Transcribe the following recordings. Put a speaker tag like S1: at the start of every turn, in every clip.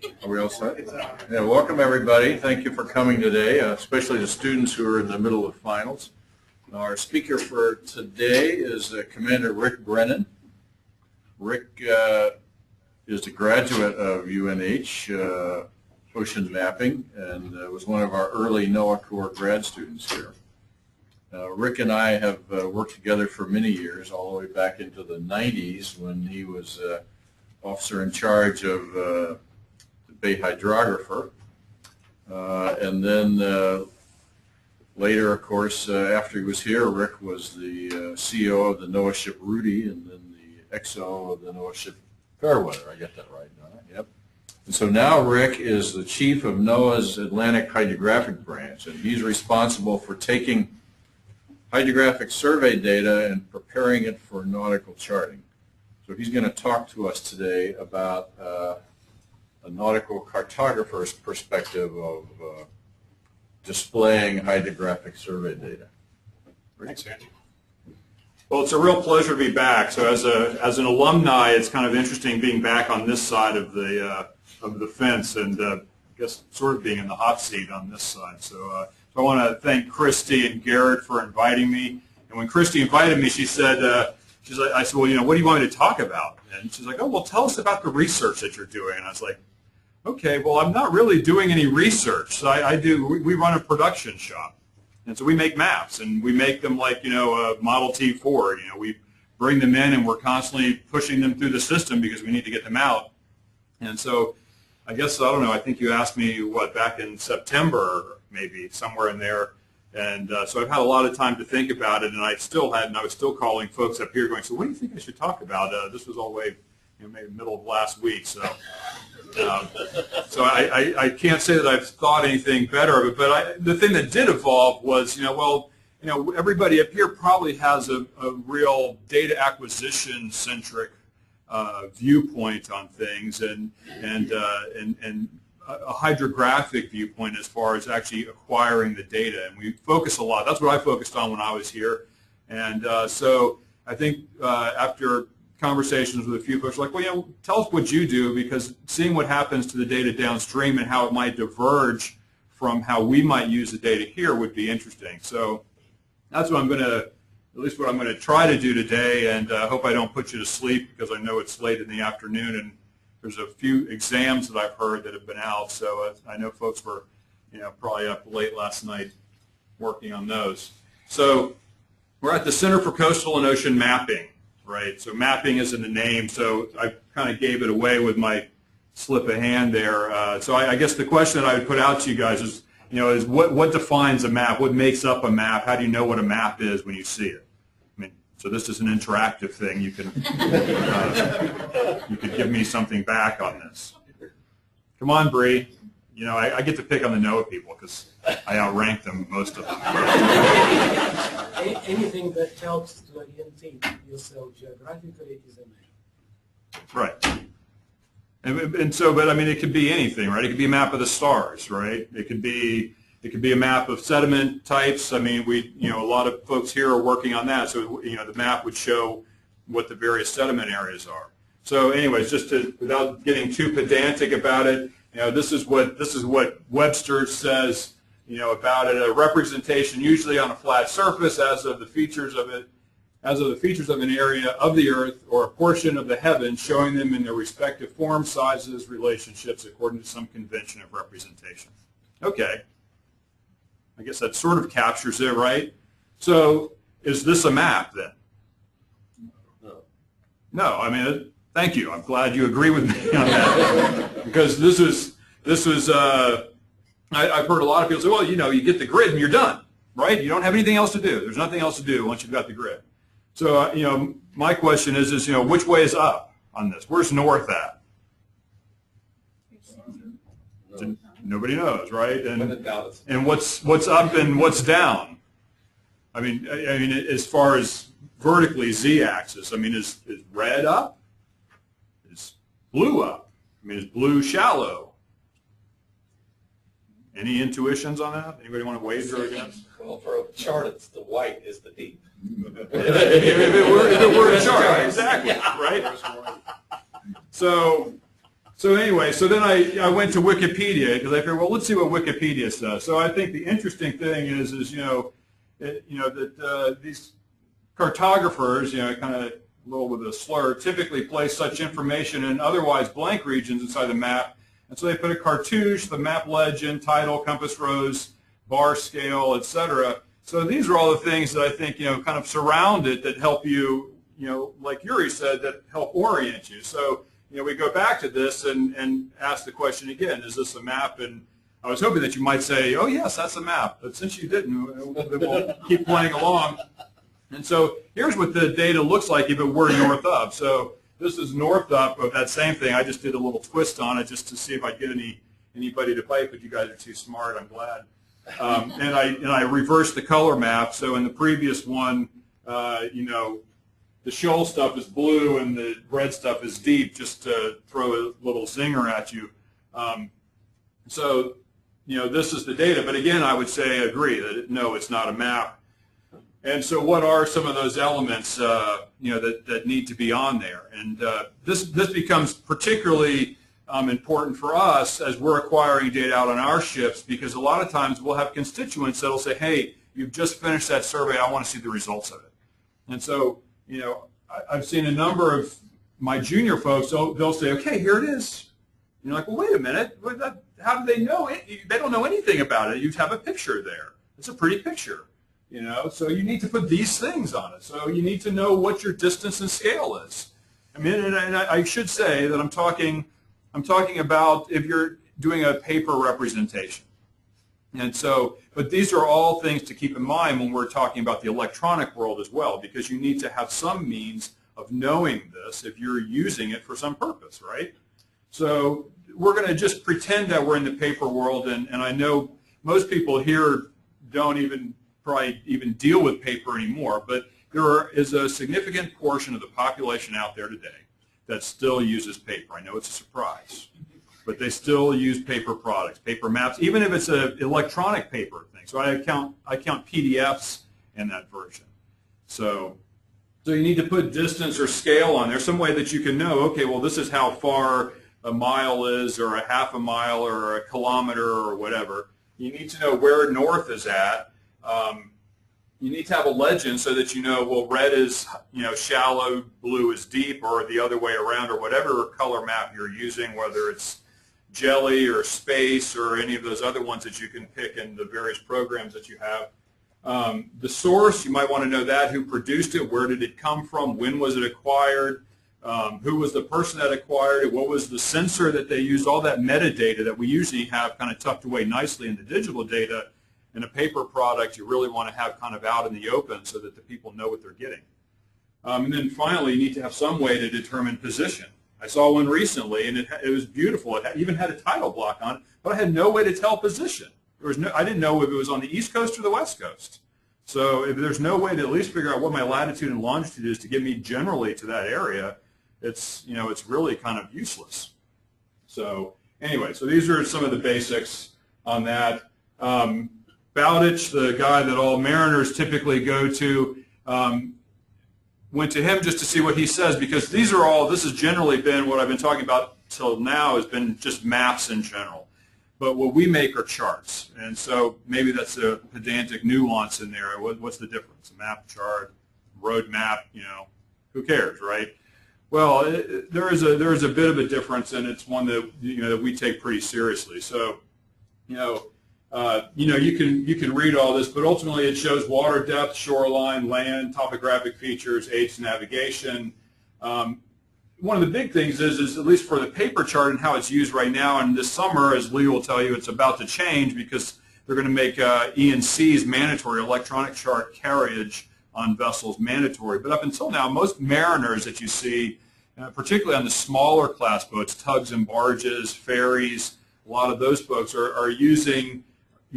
S1: Are we all set? Yeah, welcome everybody. Thank you for coming today, especially the students who are in the middle of finals. Our speaker for today is Commander Rick Brennan. Rick is a graduate of UNH Ocean Mapping and was one of our early NOAA Corps grad students here. Rick and I have worked together for many years, all the way back into the 90s when he was officer in charge of the Bay Hydrographer. And then later, of course, after he was here, Rick was the CEO of the NOAA ship Rudy and then the XO of the NOAA ship Fairweather. I get that right, don't I? Yep. And so now Rick is the chief of NOAA's Atlantic Hydrographic Branch, and he's responsible for taking hydrographic survey data and preparing it for nautical charting. So he's going to talk to us today about a nautical cartographer's perspective of displaying hydrographic survey data.
S2: Thanks, Andy. Well, it's a real pleasure to be back. So as an alumni, it's kind of interesting being back on this side of the fence and I guess sort of being in the hot seat on this side. So I want to thank Christy and Garrett for inviting me. And when Christy invited me, she said, I said, well, you know, what do you want me to talk about? And she's like, oh, well, tell us about the research that you're doing. And I was like, okay, well, I'm not really doing any research. So we run a production shop. And so we make maps, and we make them like, you know, a Model T Ford. You know, we bring them in, and we're constantly pushing them through the system because we need to get them out. And so I guess, I don't know, I think you asked me, what, back in September, maybe, somewhere in there. And so I've had a lot of time to think about it, and I was still calling folks up here going, so what do you think I should talk about? This was all the way, you know, maybe middle of last week. So I can't say that I've thought anything better of it, but the thing that did evolve was, everybody up here probably has a real data acquisition centric viewpoint on things, and a hydrographic viewpoint as far as actually acquiring the data, and we focus a lot. That's what I focused on when I was here, and so I think after conversations with a few folks, like, well, you know, tell us what you do, because seeing what happens to the data downstream and how it might diverge from how we might use the data here would be interesting. So that's what I'm going to, at least what I'm going to try to do today, and I hope I don't put you to sleep because I know it's late in the afternoon and there's a few exams that I've heard that have been out, so I know folks were, you know, probably up late last night working on those. So we're at the Center for Coastal and Ocean Mapping. Right, so mapping is in the name, so I kind of gave it away with my slip of hand there. So I guess the question that I would put out to you guys is, you know, is what defines a map? What makes up a map? How do you know what a map is when you see it? I mean, so this is an interactive thing. You can you could give me something back on this. Come on, Bree. You know, I get to pick on the NOAA people because I outrank them, most of them.
S3: Anything that helps to orientate yourself geographically is a map.
S2: Right. And so, but I mean, it could be anything, right? It could be a map of the stars, right? It could be a map of sediment types. I mean, a lot of folks here are working on that. So, you know, the map would show what the various sediment areas are. So, anyways, without getting too pedantic about it, you know, this is what Webster says, you know, about it: a representation usually on a flat surface as of the features of an area of the earth or a portion of the heavens, showing them in their respective form, sizes, relationships according to some convention of representation. Okay. I guess that sort of captures it, right? So is this a map then? No, I mean, thank you. I'm glad you agree with me on that. Because this was I've heard a lot of people say, well, you know, you get the grid and you're done, right? You don't have anything else to do. There's nothing else to do once you've got the grid. So, you know, my question is, you know, which way is up on this? Where's north at? Nobody knows, right? And what's up and what's down? I mean, as far as vertically, z-axis, I mean, is red up? Is blue up? I mean, is blue shallow? Any intuitions on that? Anybody want to wager against?
S4: Well, for a chart, it's the white is the deep.
S2: if it were a chart, exactly, yeah. Right? So So anyway, so then I went to Wikipedia because I figured, well, let's see what Wikipedia says. So I think the interesting thing is that these cartographers, kind of a little with a slur, typically place such information in otherwise blank regions inside the map. And so they put a cartouche, the map legend, title, compass rose, bar scale, etc. So these are all the things that I think, kind of surround it that help you, like Yuri said, that help orient you. So, we go back to this and ask the question again, is this a map? And I was hoping that you might say, oh, yes, that's a map. But since you didn't, we'll keep playing along. And so here's what the data looks like if it were north of. So this is north up of that same thing. I just did a little twist on it just to see if I'd get anybody to bite, but you guys are too smart. I'm glad. And I reversed the color map. So in the previous one, the shoal stuff is blue and the red stuff is deep, just to throw a little zinger at you. So this is the data. But again, I would say I agree that no, it's not a map. And so what are some of those elements, that need to be on there? And this becomes particularly important for us as we're acquiring data out on our ships, because a lot of times we'll have constituents that will say, hey, you've just finished that survey, I want to see the results of it. And so, I've seen a number of my junior folks, they'll say, okay, here it is. And you're like, well, wait a minute, how do they know it? They don't know anything about it. You have a picture there. It's a pretty picture. So you need to put these things on it. So you need to know what your distance and scale is. I mean, and I should say that I'm talking about if you're doing a paper representation. And so, but these are all things to keep in mind when we're talking about the electronic world as well, because you need to have some means of knowing this if you're using it for some purpose, right? So we're going to just pretend that we're in the paper world, and I know most people here don't probably even deal with paper anymore, but there is a significant portion of the population out there today that still uses paper. I know it's a surprise, but they still use paper products, paper maps, even if it's an electronic paper thing. So I count PDFs in that version. So you need to put distance or scale on there, some way that you can know, okay, well, this is how far a mile is, or a half a mile, or a kilometer, or whatever. You need to know where north is at. You need to have a legend so that well, red is shallow, blue is deep, or the other way around, or whatever color map you're using, whether it's jelly or space or any of those other ones that you can pick in the various programs that you have. The source, you might want to know that, who produced it, where did it come from, when was it acquired, who was the person that acquired it, what was the sensor that they used, all that metadata that we usually have kind of tucked away nicely in the digital data. In a paper product, you really want to have kind of out in the open so that the people know what they're getting. And then finally, you need to have some way to determine position. I saw one recently, and it was beautiful. It even had a title block on it, but I had no way to tell position. I didn't know if it was on the East Coast or the West Coast. So if there's no way to at least figure out what my latitude and longitude is to get me generally to that area, it's really kind of useless. So anyway, so these are some of the basics on that. Bowditch, the guy that all mariners typically go to, went to him just to see what he says, because this has generally been what I've been talking about till now has been just maps in general. But what we make are charts. And so maybe that's a pedantic nuance in there. What's the difference? A map, chart, road map, who cares, right? Well, there is a bit of a difference, and it's one that, that we take pretty seriously. So, you can read all this, but ultimately it shows water depth, shoreline, land, topographic features, aids to navigation. One of the big things is at least for the paper chart and how it's used right now, and this summer, as Lee will tell you, it's about to change because they're going to make E&C's mandatory, electronic chart carriage on vessels mandatory. But up until now, most mariners that you see, particularly on the smaller class boats, tugs and barges, ferries, a lot of those folks are using,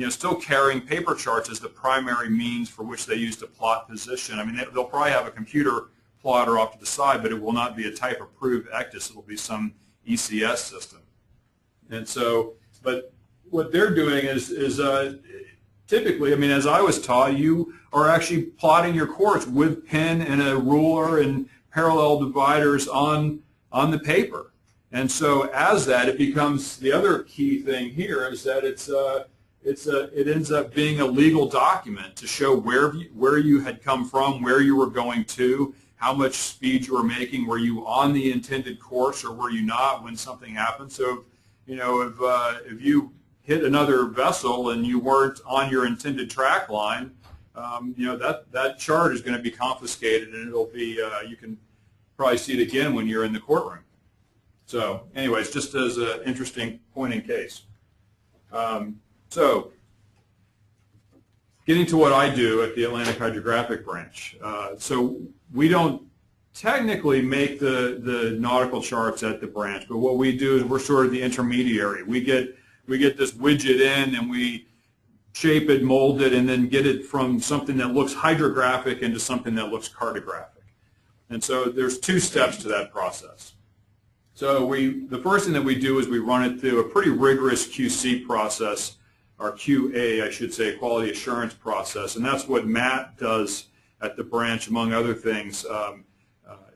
S2: still carrying paper charts as the primary means for which they use to plot position. I mean, they'll probably have a computer plotter off to the side, but it will not be a type-approved ECDIS. It will be some ECS system. And so, but what they're doing is typically, I mean, as I was taught, you are actually plotting your course with pen and a ruler and parallel dividers on the paper. And so as that, it becomes, the other key thing here is that it ends up being a legal document to show where you had come from, where you were going to, how much speed you were making, were you on the intended course or were you not when something happened. So, if you hit another vessel and you weren't on your intended track line, that chart is going to be confiscated, and it'll be, you can probably see it again when you're in the courtroom. So anyways, just as an interesting point in case. So getting to what I do at the Atlantic Hydrographic Branch. So we don't technically make the nautical charts at the branch, but what we do is we're sort of the intermediary. We get this widget in and we shape it, mold it, and then get it from something that looks hydrographic into something that looks cartographic. And so there's two steps to that process. So the first thing that we do is we run it through a pretty rigorous QC process, or QA, I should say, quality assurance process, and that's what Matt does at the branch, among other things,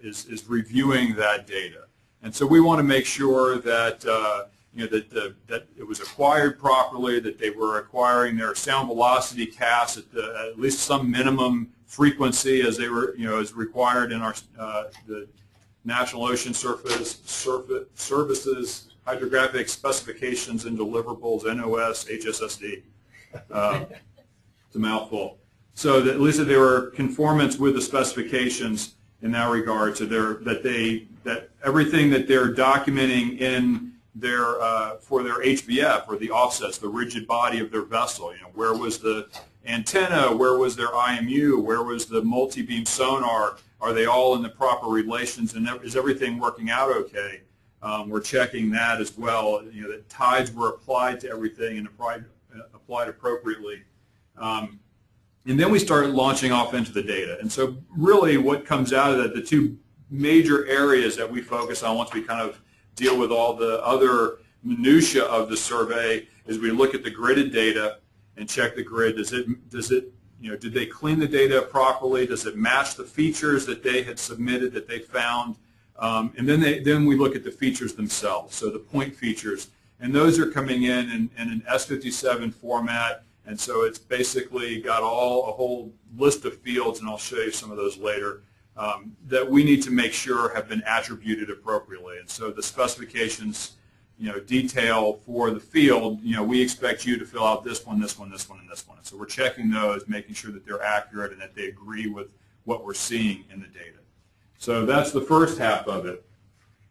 S2: is reviewing that data. And so we want to make sure that that it was acquired properly, that they were acquiring their sound velocity casts at least some minimum frequency as they were, as required in our the National Ocean Services Hydrographic Specifications and Deliverables, NOS, HSSD. It's a mouthful. So that at least that they were conformance with the specifications in that regard, so that everything that they're documenting in their for their HBF, or the offsets, the rigid body of their vessel. Where was the antenna? Where was their IMU? Where was the multi-beam sonar? Are they all in the proper relations? And is everything working out okay? We're checking that as well. That tides were applied to everything and applied appropriately. And then we start launching off into the data. And so really what comes out of that, the two major areas that we focus on once we kind of deal with all the other minutia of the survey, is we look at the gridded data and check the grid. Did they clean the data properly? Does it match the features that they had submitted, that they found? And then we look at the features themselves, so the point features. And those are coming in an S57 format, and so it's basically got a whole list of fields, and I'll show you some of those later, that we need to make sure have been attributed appropriately. And so the specifications, detail for the field, we expect you to fill out this one, this one, this one, and this one. So we're checking those, making sure that they're accurate and that they agree with what we're seeing in the data. So that's the first half of it.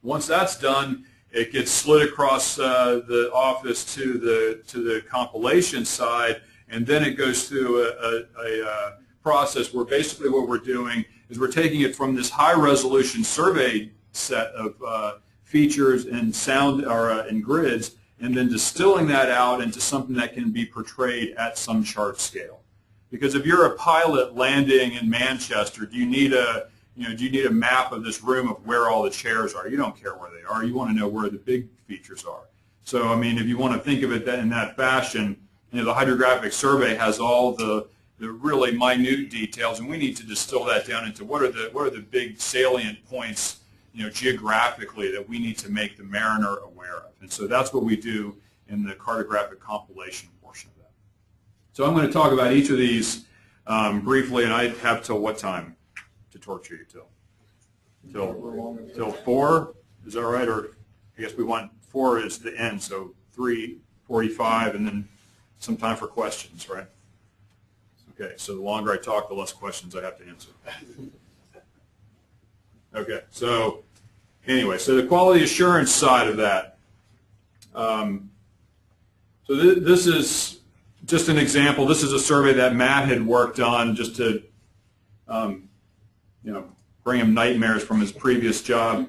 S2: Once that's done, it gets slid across the office to the compilation side, and then it goes through a process where basically what we're doing is we're taking it from this high-resolution survey set of features and sound and grids, and then distilling that out into something that can be portrayed at some chart scale. Because if you're a pilot landing in Manchester, do you need a map of this room of where all the chairs are? You don't care where they are. You want to know where the big features are. So, I mean, if you want to think of it in that fashion, the hydrographic survey has all the really minute details, and we need to distill that down into what are the big salient points, geographically, that we need to make the mariner aware of. And so that's what we do in the cartographic compilation portion of that. So I'm going to talk about each of these briefly, and I have till what time to torture you till 4? Is that right? Or I guess we want 4 is the end, so 3:45, and then some time for questions, right? Okay, so the longer I talk, the less questions I have to answer. Okay, so anyway, so the quality assurance side of that. So this is just an example. This is a survey that Matt had worked on just to, bring him nightmares from his previous job.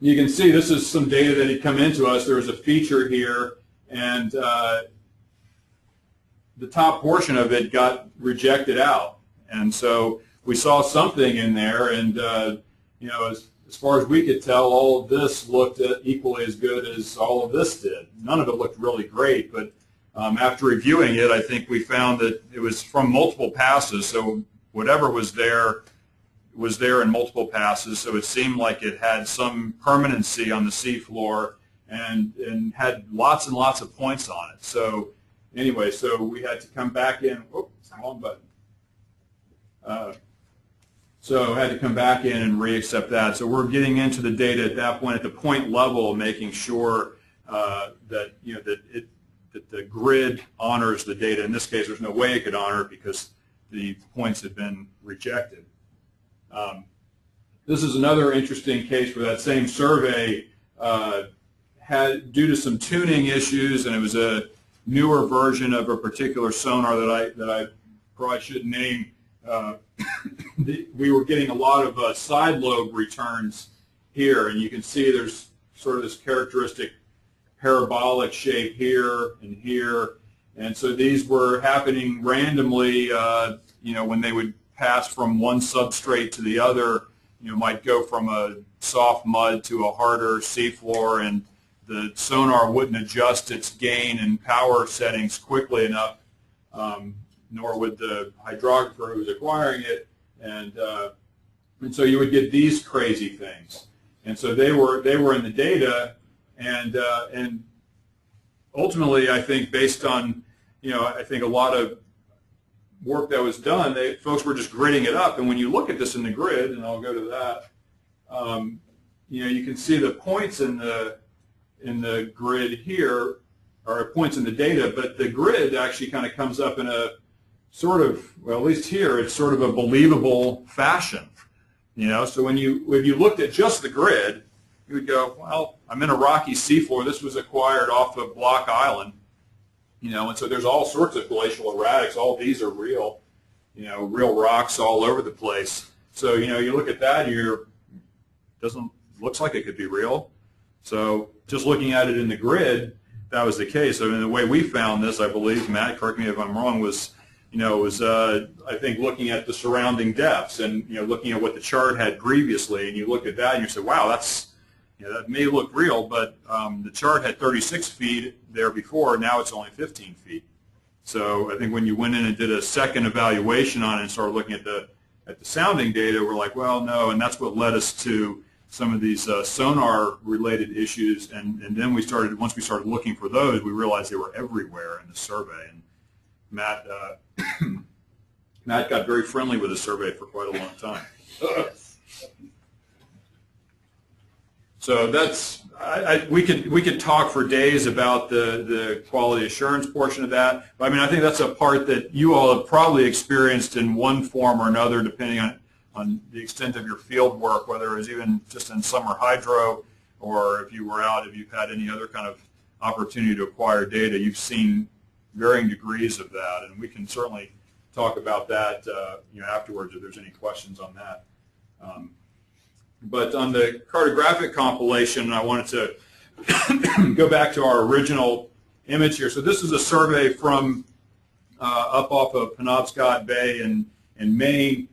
S2: You can see this is some data that had come into us. There was a feature here, and the top portion of it got rejected out. And so we saw something in there, and as far as we could tell, all of this looked equally as good as all of this did. None of it looked really great, but after reviewing it, I think we found that it was from multiple passes, so whatever was there was there in multiple passes, so it seemed like it had some permanency on the seafloor and had lots and lots of points on it. So anyway, so we had to come back in. Oops, wrong button. So had to come back in and re-accept that. So we're getting into the data at that point, at the point level, making sure that that the grid honors the data. In this case, there's no way it could honor it because the points had been rejected. This is another interesting case where that same survey had, due to some tuning issues, and it was a newer version of a particular sonar that I probably shouldn't name. We were getting a lot of side lobe returns here, and you can see there's sort of this characteristic parabolic shape here and here, and so these were happening randomly. When they would pass from one substrate to the other, might go from a soft mud to a harder seafloor, and the sonar wouldn't adjust its gain and power settings quickly enough, nor would the hydrographer who was acquiring it, and so you would get these crazy things. And so they were in the data, and ultimately, I think based on I think a lot of work that was done, folks were just gridding it up. And when you look at this in the grid, and I'll go to that, you can see the points in the grid here are points in the data, but the grid actually kind of comes up in a sort of, well, at least here, it's sort of a believable fashion. So if you looked at just the grid, you would go, well, I'm in a rocky seafloor. This was acquired off of Block Island. And so there's all sorts of glacial erratics. All these are real, real rocks all over the place. So, you look at that, looks like it could be real. So just looking at it in the grid, that was the case. I mean, the way we found this, I believe, Matt, correct me if I'm wrong, was, I think looking at the surrounding depths and, looking at what the chart had previously, and you look at that and you say, wow, that's, that may look real, but the chart had 36 feet there before. Now it's only 15 feet. So I think when you went in and did a second evaluation on it and started looking at the sounding data, we're like, well, no, and that's what led us to some of these sonar-related issues. And then once we started looking for those, we realized they were everywhere in the survey. And Matt got very friendly with the survey for quite a long time. So that's we could talk for days about the quality assurance portion of that. But I mean, I think that's a part that you all have probably experienced in one form or another, depending on the extent of your field work, whether it was even just in summer hydro, or if you've had any other kind of opportunity to acquire data. You've seen varying degrees of that, and we can certainly talk about that afterwards if there's any questions on that. But on the cartographic compilation, I wanted to go back to our original image here. So this is a survey from up off of Penobscot Bay in Maine.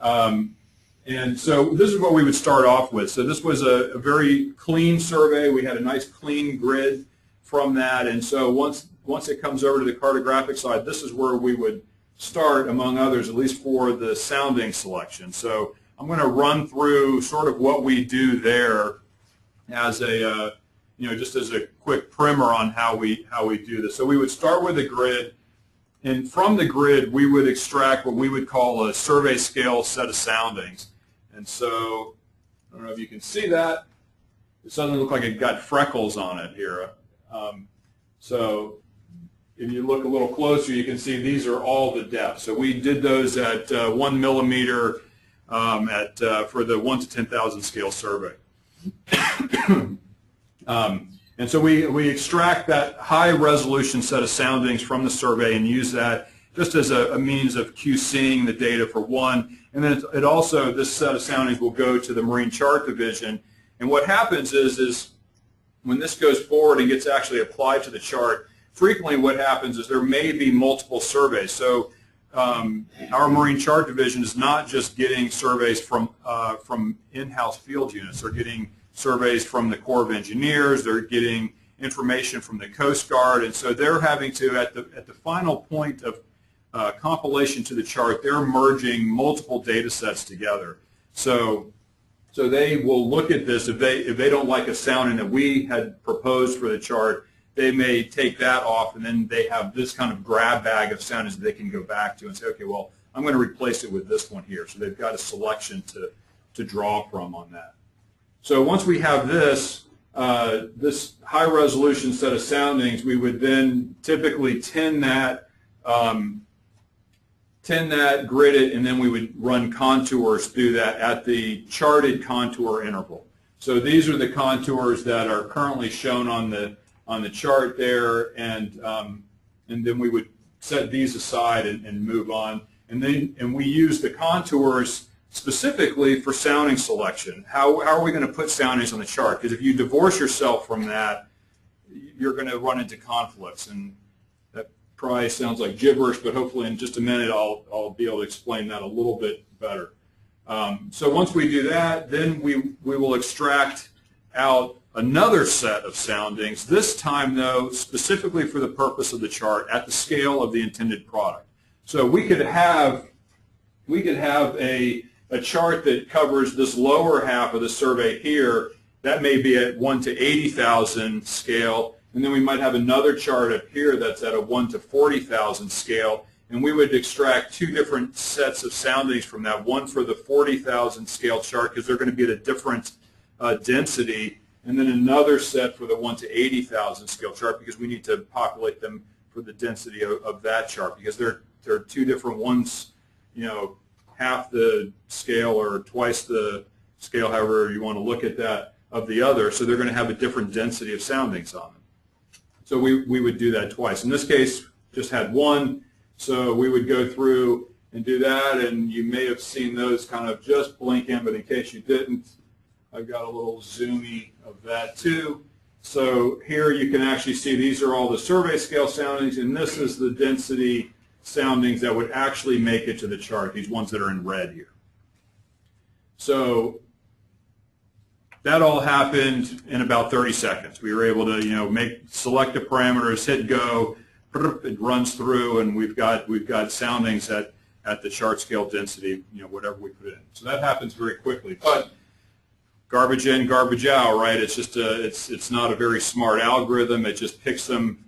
S2: And so this is what we would start off with. So this was a very clean survey. We had a nice clean grid from that. And so once it comes over to the cartographic side, this is where we would start, among others, at least for the sounding selection. So I'm going to run through sort of what we do there as a, just as a quick primer on how we do this. So we would start with a grid, and from the grid we would extract what we would call a survey scale set of soundings. And so I don't know if you can see that. It doesn't look like it got freckles on it here. So if you look a little closer, you can see these are all the depths. So we did those at 1 millimeter for the 1 to 10,000 scale survey. And so we extract that high resolution set of soundings from the survey and use that just as a means of QCing the data for one. And then it also, this set of soundings will go to the Marine Chart Division. And what happens is when this goes forward and gets actually applied to the chart, frequently what happens is there may be multiple surveys. So our Marine Chart Division is not just getting surveys from in-house field units. They're getting surveys from the Corps of Engineers. They're getting information from the Coast Guard, and so they're having to, at the final point of compilation to the chart, they're merging multiple data sets together. So they will look at this. If they don't like a sounding that we had proposed for the chart, they may take that off, and then they have this kind of grab bag of soundings that they can go back to and say, okay, well, I'm going to replace it with this one here. So they've got a selection to draw from on that. So once we have this, this high-resolution set of soundings, we would then typically tin that, grid it, and then we would run contours through that at the charted contour interval. So these are the contours that are currently shown on the chart there, and then we would set these aside and move on. And we use the contours specifically for sounding selection. How are we going to put soundings on the chart? Because if you divorce yourself from that, you're going to run into conflicts. And that probably sounds like gibberish, but hopefully in just a minute I'll be able to explain that a little bit better. So once we do that, then we will extract out another set of soundings, this time though specifically for the purpose of the chart at the scale of the intended product. So we could have a chart that covers this lower half of the survey here. That may be at 1 to 80,000 scale, and then we might have another chart up here that's at a 1 to 40,000 scale, and we would extract two different sets of soundings from that, one for the 40,000 scale chart because they're going to be at a different density, and then another set for the 1 to 80,000 scale chart because we need to populate them for the density of that chart because there are two different ones, half the scale or twice the scale, however you want to look at that, of the other, so they're going to have a different density of soundings on them. So we would do that twice. In this case, just had one, so we would go through and do that, and you may have seen those kind of just blink in, but in case you didn't, I've got a little zoomy of that too. So here you can actually see these are all the survey scale soundings, and this is the density soundings that would actually make it to the chart, these ones that are in red here. So that all happened in about 30 seconds. We were able to select the parameters, hit go, it runs through, and we've got soundings at the chart scale density, whatever we put in. So that happens very quickly. But garbage in, garbage out, right? It's just it's not a very smart algorithm. It just picks them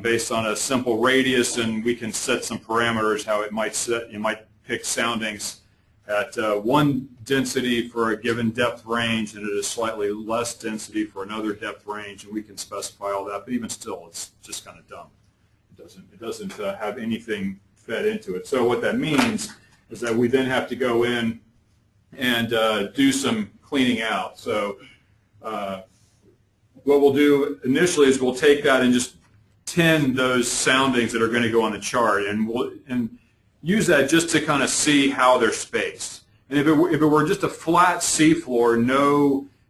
S2: based on a simple radius, and we can set some parameters how it might set. You might pick soundings at one density for a given depth range and at a slightly less density for another depth range, and we can specify all that. But even still, it's just kind of dumb. It doesn't have anything fed into it. So what that means is that we then have to go in and do some cleaning out. So what we'll do initially is we'll take that and just tin those soundings that are going to go on the chart, and we'll use that just to kind of see how they're spaced. And if it were just a flat seafloor,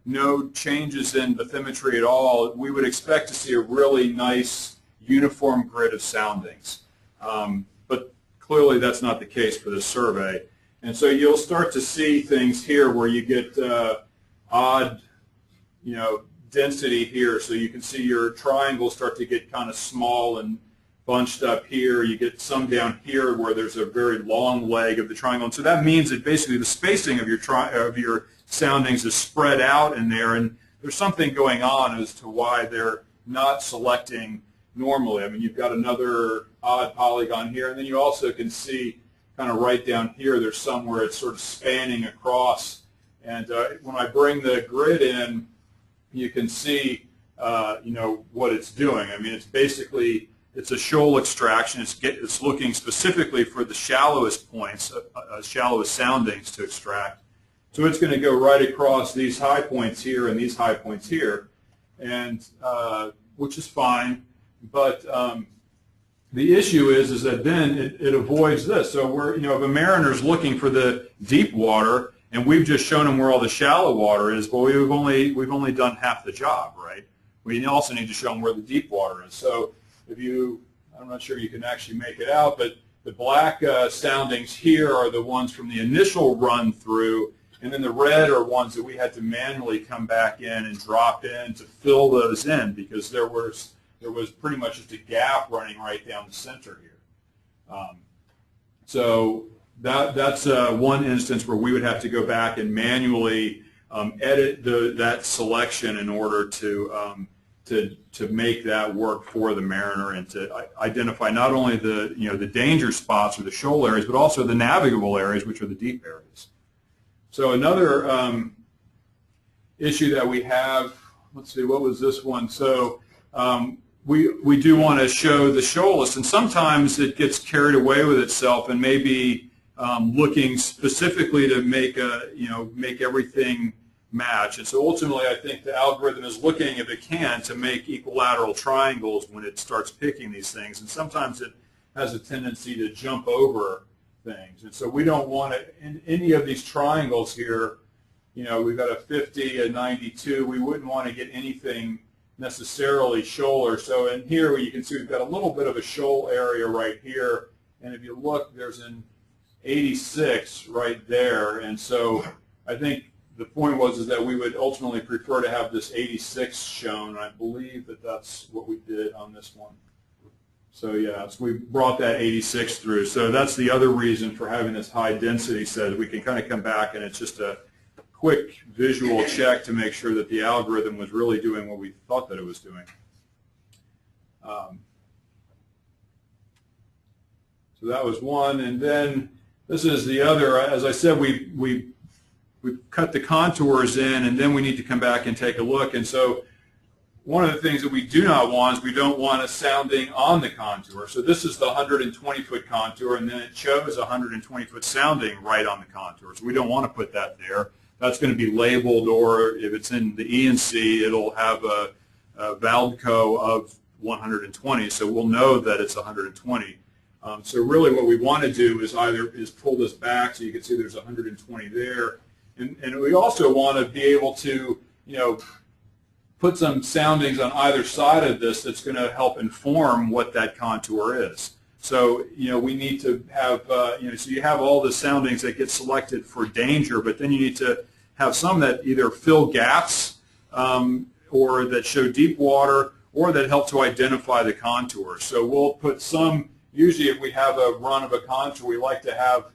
S2: no changes in bathymetry at all, we would expect to see a really nice uniform grid of soundings. But clearly that's not the case for this survey. And so you'll start to see things here where you get odd, density here. So you can see your triangles start to get kind of small and bunched up here. You get some down here where there's a very long leg of the triangle. And so that means that basically the spacing of your soundings is spread out in there, and there's something going on as to why they're not selecting normally. I mean, you've got another odd polygon here, and then you also can see kind of right down here, there's somewhere it's sort of spanning across. And when I bring the grid in, you can see, what it's doing. I mean, it's basically, it's a shoal extraction. It's looking specifically for the shallowest points, shallowest soundings to extract. So it's going to go right across these high points here and these high points here, and which is fine. But the issue is that then it avoids this. So if a mariner's looking for the deep water, and we've just shown them where all the shallow water is, well, we've only done half the job, right? We also need to show them where the deep water is. So I'm not sure you can actually make it out, but the black soundings here are the ones from the initial run through, and then the red are ones that we had to manually come back in and drop in to fill those in because there was pretty much just a gap running right down the center here. So that's one instance where we would have to go back and manually edit that selection in order to make that work for the mariner and to identify not only the danger spots or the shoal areas, but also the navigable areas, which are the deep areas. So another issue that we have, let's see, what was this one? So we do want to show the shoal list, and sometimes it gets carried away with itself and maybe looking specifically to make everything match. And so ultimately, I think the algorithm is looking, if it can, to make equilateral triangles when it starts picking these things. And sometimes it has a tendency to jump over things. And so we don't want to, in any of these triangles here, we've got a 50, a 92. We wouldn't want to get anything necessarily shoaler. So in here, you can see we've got a little bit of a shoal area right here. And if you look, there's an 86 right there. And so I think the point is that we would ultimately prefer to have this 86 shown. I believe that that's what we did on this one. So yeah, so we brought that 86 through. So that's the other reason for having this high density set. We can kind of come back and it's just a quick visual check to make sure that the algorithm was really doing what we thought that it was doing. So that was one, and then this is the other. As I said, we cut the contours in, and then we need to come back and take a look. And so one of the things that we do not want is we don't want a sounding on the contour. So this is the 120-foot contour, and then it shows a 120-foot sounding right on the contour. So we don't want to put that there. That's going to be labeled, or if it's in the E&C, it'll have a Valdco of 120, so we'll know that it's 120. So really what we want to do is pull this back so you can see there's 120 there. And we also want to be able to, put some soundings on either side of this that's going to help inform what that contour is. So, we need to have, so you have all the soundings that get selected for danger, but then you need to have some that either fill gaps or that show deep water or that help to identify the contour. So we'll put some, usually if we have a run of a contour, we like to have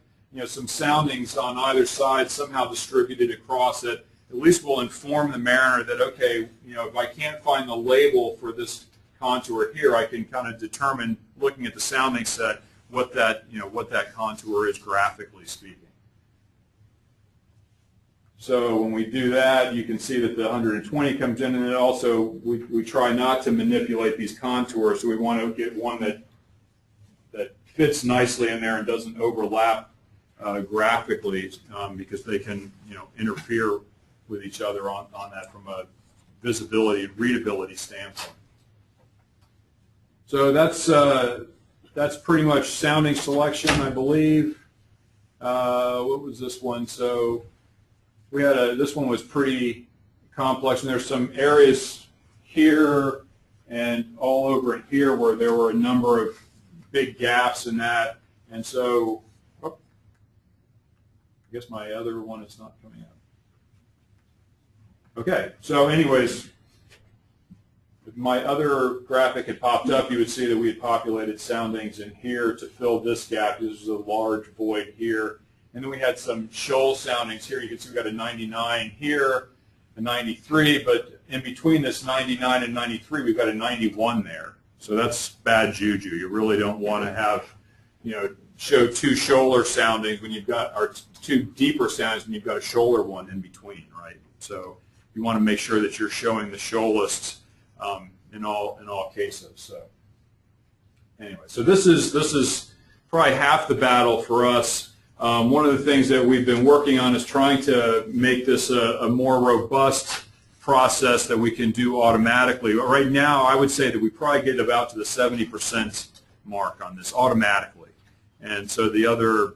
S2: some soundings on either side somehow distributed across it. At least will inform the mariner that, okay, if I can't find the label for this contour here, I can kind of determine, looking at the sounding set, what that contour is graphically speaking. So when we do that, you can see that the 120 comes in, and then also we try not to manipulate these contours, so we want to get one that fits nicely in there and doesn't overlap graphically because they can interfere with each other on that from a visibility and readability standpoint. So that's pretty much sounding selection, I believe. What was this one? So we had this one was pretty complex, and there's some areas here and all over here where there were a number of big gaps in that, and so I guess my other one is not coming out. Okay, so anyways, if my other graphic had popped up, you would see that we had populated soundings in here to fill this gap. This is a large void here. And then we had some shoal soundings here. You can see we've got a 99 here, a 93, but in between this 99 and 93, we've got a 91 there. So that's bad juju. You really don't want to have, show two shoaler soundings when you've got, or two deeper soundings when you've got a shoaler one in between, right? So you want to make sure that you're showing the shoal lists in all cases. So anyway, so this is probably half the battle for us. One of the things that we've been working on is trying to make this a more robust process that we can do automatically. But right now, I would say that we probably get about to the 70% mark on this automatically. And so the other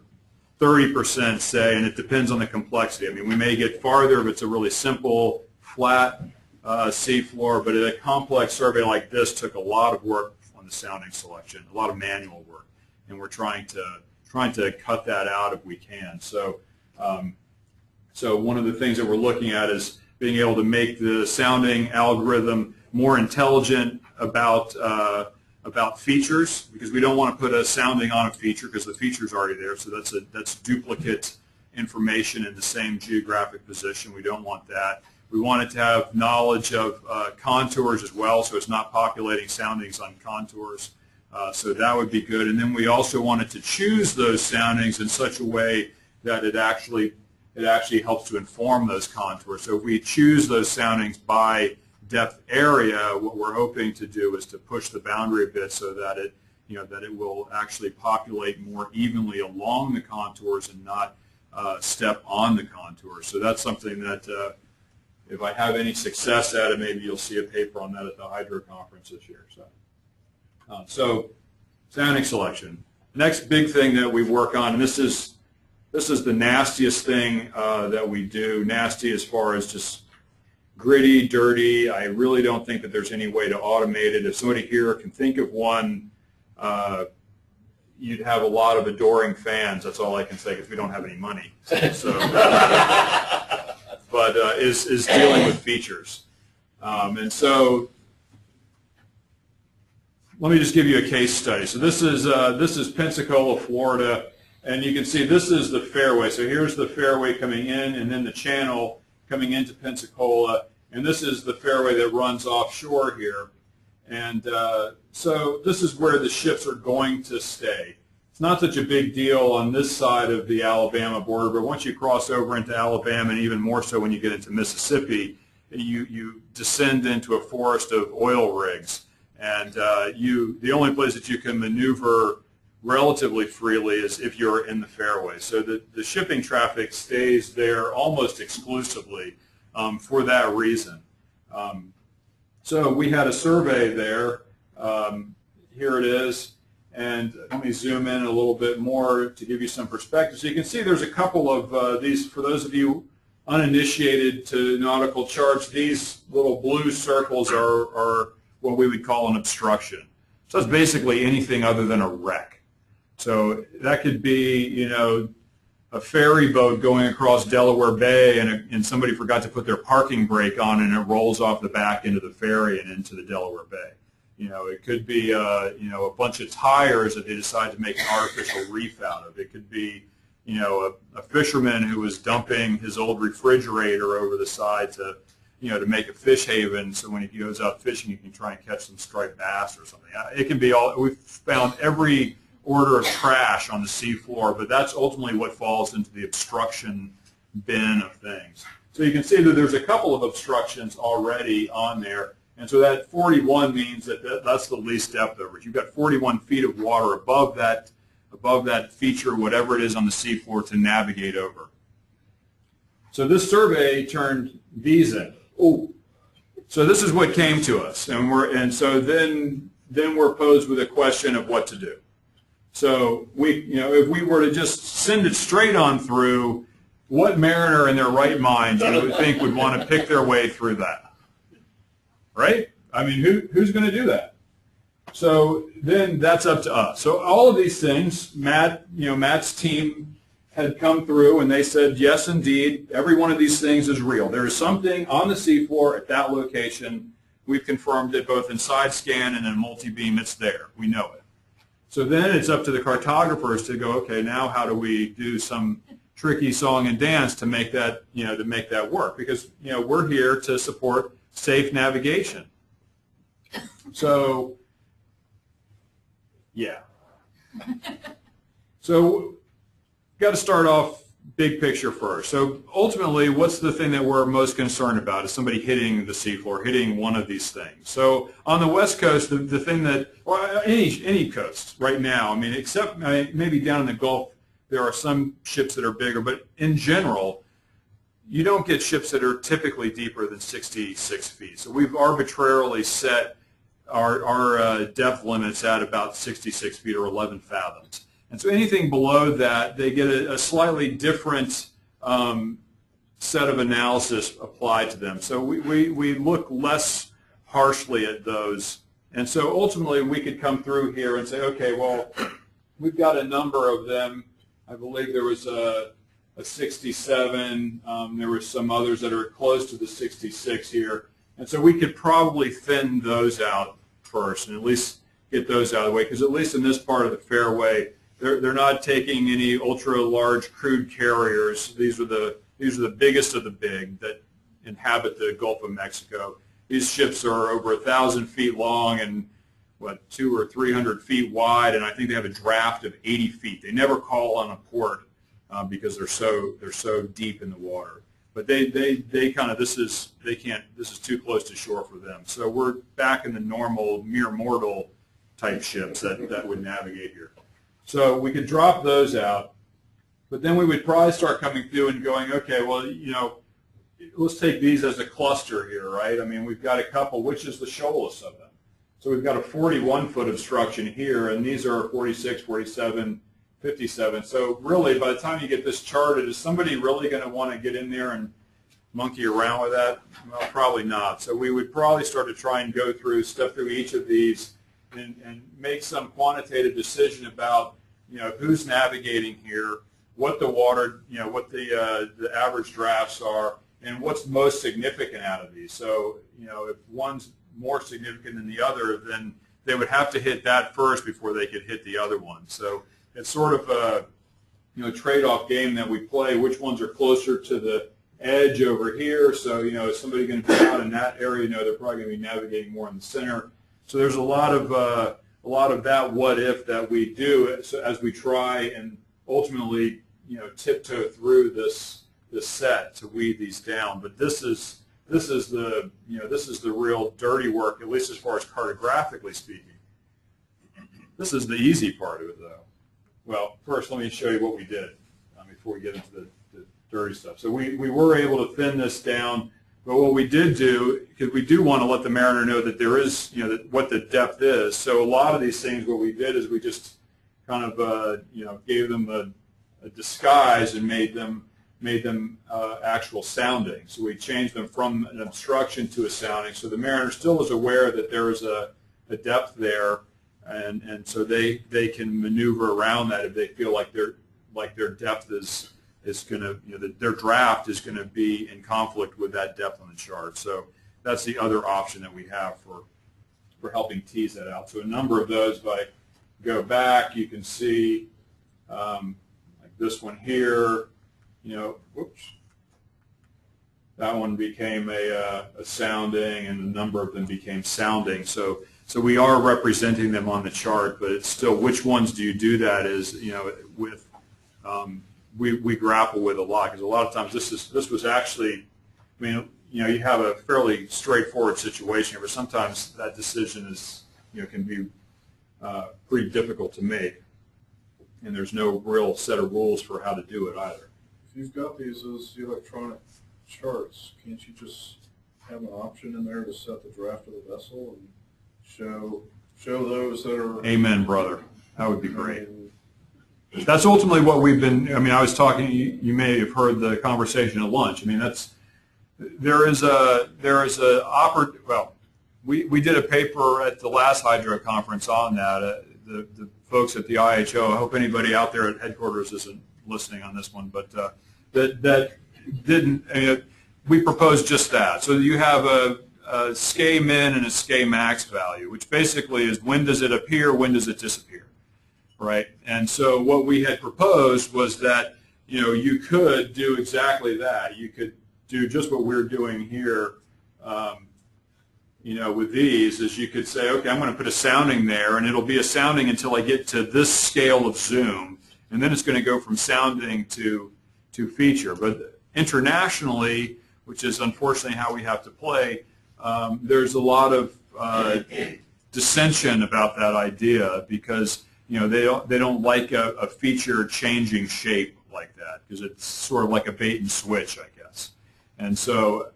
S2: 30% say, and it depends on the complexity. I mean, we may get farther if it's a really simple, flat seafloor, but a complex survey like this took a lot of work on the sounding selection, a lot of manual work, and we're trying to cut that out if we can. So, so one of the things that we're looking at is being able to make the sounding algorithm more intelligent about about features, because we don't want to put a sounding on a feature because the feature is already there. So that's duplicate information in the same geographic position. We don't want that. We want it to have knowledge of contours as well, so it's not populating soundings on contours. So that would be good. And then we also wanted to choose those soundings in such a way that it actually helps to inform those contours. So if we choose those soundings by depth area, what we're hoping to do is to push the boundary a bit so that it, that it will actually populate more evenly along the contours and not step on the contours. So that's something that if I have any success at it, maybe you'll see a paper on that at the Hydro Conference this year. So sounding selection. Next big thing that we work on, and this is the nastiest thing that we do, nasty as far as just gritty, dirty. I really don't think that there's any way to automate it. If somebody here can think of one, you'd have a lot of adoring fans. That's all I can say because we don't have any money. So, but is dealing with features. And so let me just give you a case study. So this is Pensacola, Florida, and you can see this is the fairway. So here's the fairway coming in, and then the channel coming into Pensacola, and this is the fairway that runs offshore here. And so this is where the ships are going to stay. It's not such a big deal on this side of the Alabama border, but once you cross over into Alabama, and even more so when you get into Mississippi, you descend into a forest of oil rigs. And the only place that you can maneuver relatively freely is if you're in the fairway. So the shipping traffic stays there almost exclusively for that reason. So we had a survey there. Here it is. And let me zoom in a little bit more to give you some perspective. So you can see there's a couple of these, for those of you uninitiated to nautical charts, these little blue circles are what we would call an obstruction. So it's basically anything other than a wreck. So that could be, a ferry boat going across Delaware Bay and somebody forgot to put their parking brake on and it rolls off the back into the ferry and into the Delaware Bay. It could be, a bunch of tires that they decide to make an artificial reef out of. It could be, a fisherman who was dumping his old refrigerator over the side to make a fish haven, so when he goes out fishing, he can try and catch some striped bass or something. It can be all. We've found every order of trash on the seafloor, but that's ultimately what falls into the obstruction bin of things. So you can see that there's a couple of obstructions already on there, and so that 41 means that's the least depth over it. You've got 41 feet of water above that feature, whatever it is on the seafloor, to navigate over. So this survey turned these in. Oh, so this is what came to us, and so then we're posed with a question of what to do. So if we were to just send it straight on through, what mariner in their right mind you would think would want to pick their way through that, right? I mean, who's going to do that? So then that's up to us. So all of these things, Matt's team had come through and they said, yes, indeed, every one of these things is real. There is something on the seafloor at that location. We've confirmed it both in side scan and in multi-beam. It's there. We know it. So then it's up to the cartographers to go, okay, now how do we do some tricky song and dance to make that, to make that work? Because, we're here to support safe navigation. So, yeah. So, got to start off big picture first. So ultimately, what's the thing that we're most concerned about is somebody hitting the seafloor, hitting one of these things. So on the West Coast, the thing that, or any coast right now, except maybe down in the Gulf, there are some ships that are bigger, but in general, you don't get ships that are typically deeper than 66 feet. So we've arbitrarily set our depth limits at about 66 feet or 11 fathoms. And so anything below that, they get a slightly different set of analysis applied to them. So we look less harshly at those. And so ultimately we could come through here and say, okay, well, we've got a number of them. I believe there was a 67. There were some others that are close to the 66 here. And so we could probably thin those out first and at least get those out of the way, because at least in this part of the fairway, they're not taking any ultra large crude carriers. These are the biggest of the big that inhabit the Gulf of Mexico. These ships are over 1,000 feet long and 200 or 300 feet wide, and I think they have a draft of 80 feet. They never call on a port because they're so deep in the water. But they kind of, this is too close to shore for them. So we're back in the normal mere mortal type ships that would navigate here. So we could drop those out, but then we would probably start coming through and going, okay, well, let's take these as a cluster here, right? I mean, we've got a couple, which is the shoalest of them. So we've got a 41-foot obstruction here, and these are 46, 47, 57. So really, by the time you get this charted, is somebody really going to want to get in there and monkey around with that? Well, probably not. So we would probably start to try and go through, step through each of these and make some quantitative decision about, who's navigating here, what the water, what the average drafts are, and what's most significant out of these. So, if one's more significant than the other, then they would have to hit that first before they could hit the other one. So it's sort of a trade-off game that we play. Which ones are closer to the edge over here? So is somebody going to be out in that area? They're probably going to be navigating more in the center. So there's a lot of that what if that we do as we try and ultimately tiptoe through this set to weed these down. But this is the real dirty work, at least as far as cartographically speaking. This is the easy part of it, though. Well, first let me show you what we did before we get into the dirty stuff. So we were able to thin this down, but what we did do, because we do want to let the mariner know that there is, what the depth is. So a lot of these things, what we did is we just kind of, gave them a disguise and made them actual sounding. So we changed them from an obstruction to a sounding. So the mariner still is aware that there is a depth there, and so they can maneuver around that if they feel like their depth is going to, their draft is going to be in conflict with that depth on the chart. So that's the other option that we have for helping tease that out. So a number of those, if I go back, you can see like this one here. Whoops, that one became a sounding, and a number of them became sounding. So we are representing them on the chart, but it's still, which ones do you do that is, with, we grapple with a lot, because a lot of times this was actually, you have a fairly straightforward situation, but sometimes that decision is, can be pretty difficult to make, and there's no real set of rules for how to do it either.
S1: If you've got these as electronic charts, can't you just have an option in there to set the draft of the vessel and show those that are... Amen, brother. That would be great. That's ultimately what we've been... I was talking, you may have heard the conversation at lunch. We did a paper at the last Hydro conference on that. The folks at the IHO, I hope anybody out there at headquarters isn't listening on this one, but we proposed just that. So you have a SCA min and a SCA max value, which basically is when does it appear, when does it disappear, right? And so what we had proposed was that you could do exactly that. You could do just what we're doing here. With these, is you could say, okay, I'm going to put a sounding there, and it'll be a sounding until I get to this scale of zoom, and then it's going to go from sounding to feature. But internationally, which is unfortunately how we have to play, there's a lot of dissension about that idea, because they don't like a feature changing shape like that, because it's sort of like a bait and switch, I guess. And so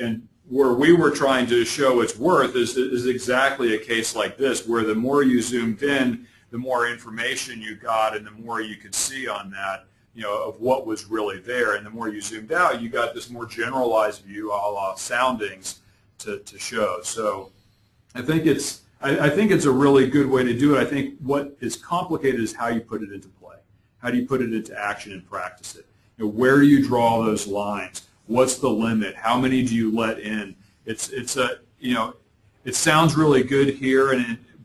S1: and where we were trying to show its worth is exactly a case like this, where the more you zoomed in, the more information you got, and the more you could see on that, of what was really there. And the more you zoomed out, you got this more generalized view, a la soundings, to show. So I think it's a really good way to do it. I think what is complicated is how you put it into play. How do you put it into action and practice it? Where do you draw those lines? What's the limit? How many do you let in? It sounds really good here,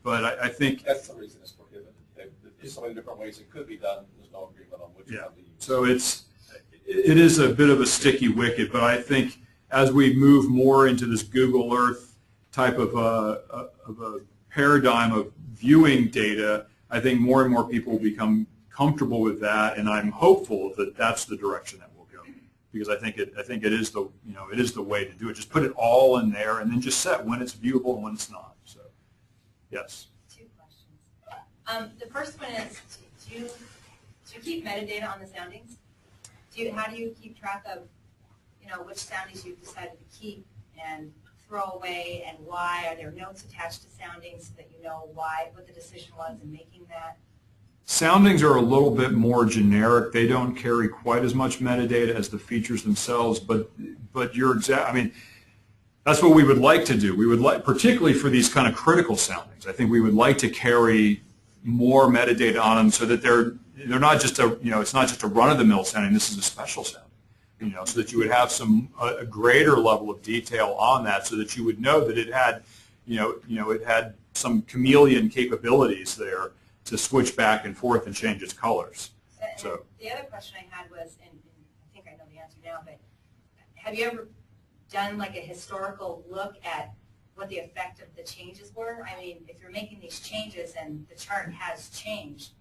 S2: But I think
S4: That's the reason it's prohibited. There's so many different ways it could be done. There's no agreement on which one to use.
S2: so it is a bit of a sticky wicket, but I think as we move more into this Google Earth type of a paradigm of viewing data, I think more and more people will become comfortable with that, and I'm hopeful that that's the direction that we'll go, because I think it is the way to do it. Just put it all in there, and then just set when it's viewable and when it's not. So, yes.
S5: Two questions. The first one is, do you keep metadata on the soundings? How do you keep track of, which soundings you've decided to keep and throw away, and why? Are there notes attached to soundings so that you know what the decision was in making that?
S2: Soundings are a little bit more generic. They don't carry quite as much metadata as the features themselves, but you're exact. I mean, that's what we would like to do. We would like, particularly for these kind of critical soundings, I think we would like to carry more metadata on them so that they're not just it's not just a run-of-the-mill sounding. This is a special sounding, so that you would have a greater level of detail on that, so that you would know that it had, it had some chameleon capabilities there to switch back and forth and change its colors.
S5: So the other question I had was, and I think I know the answer now, but have you ever done like a historical look at what the effect of the changes were? I mean, if you're making these changes and the chart has changed,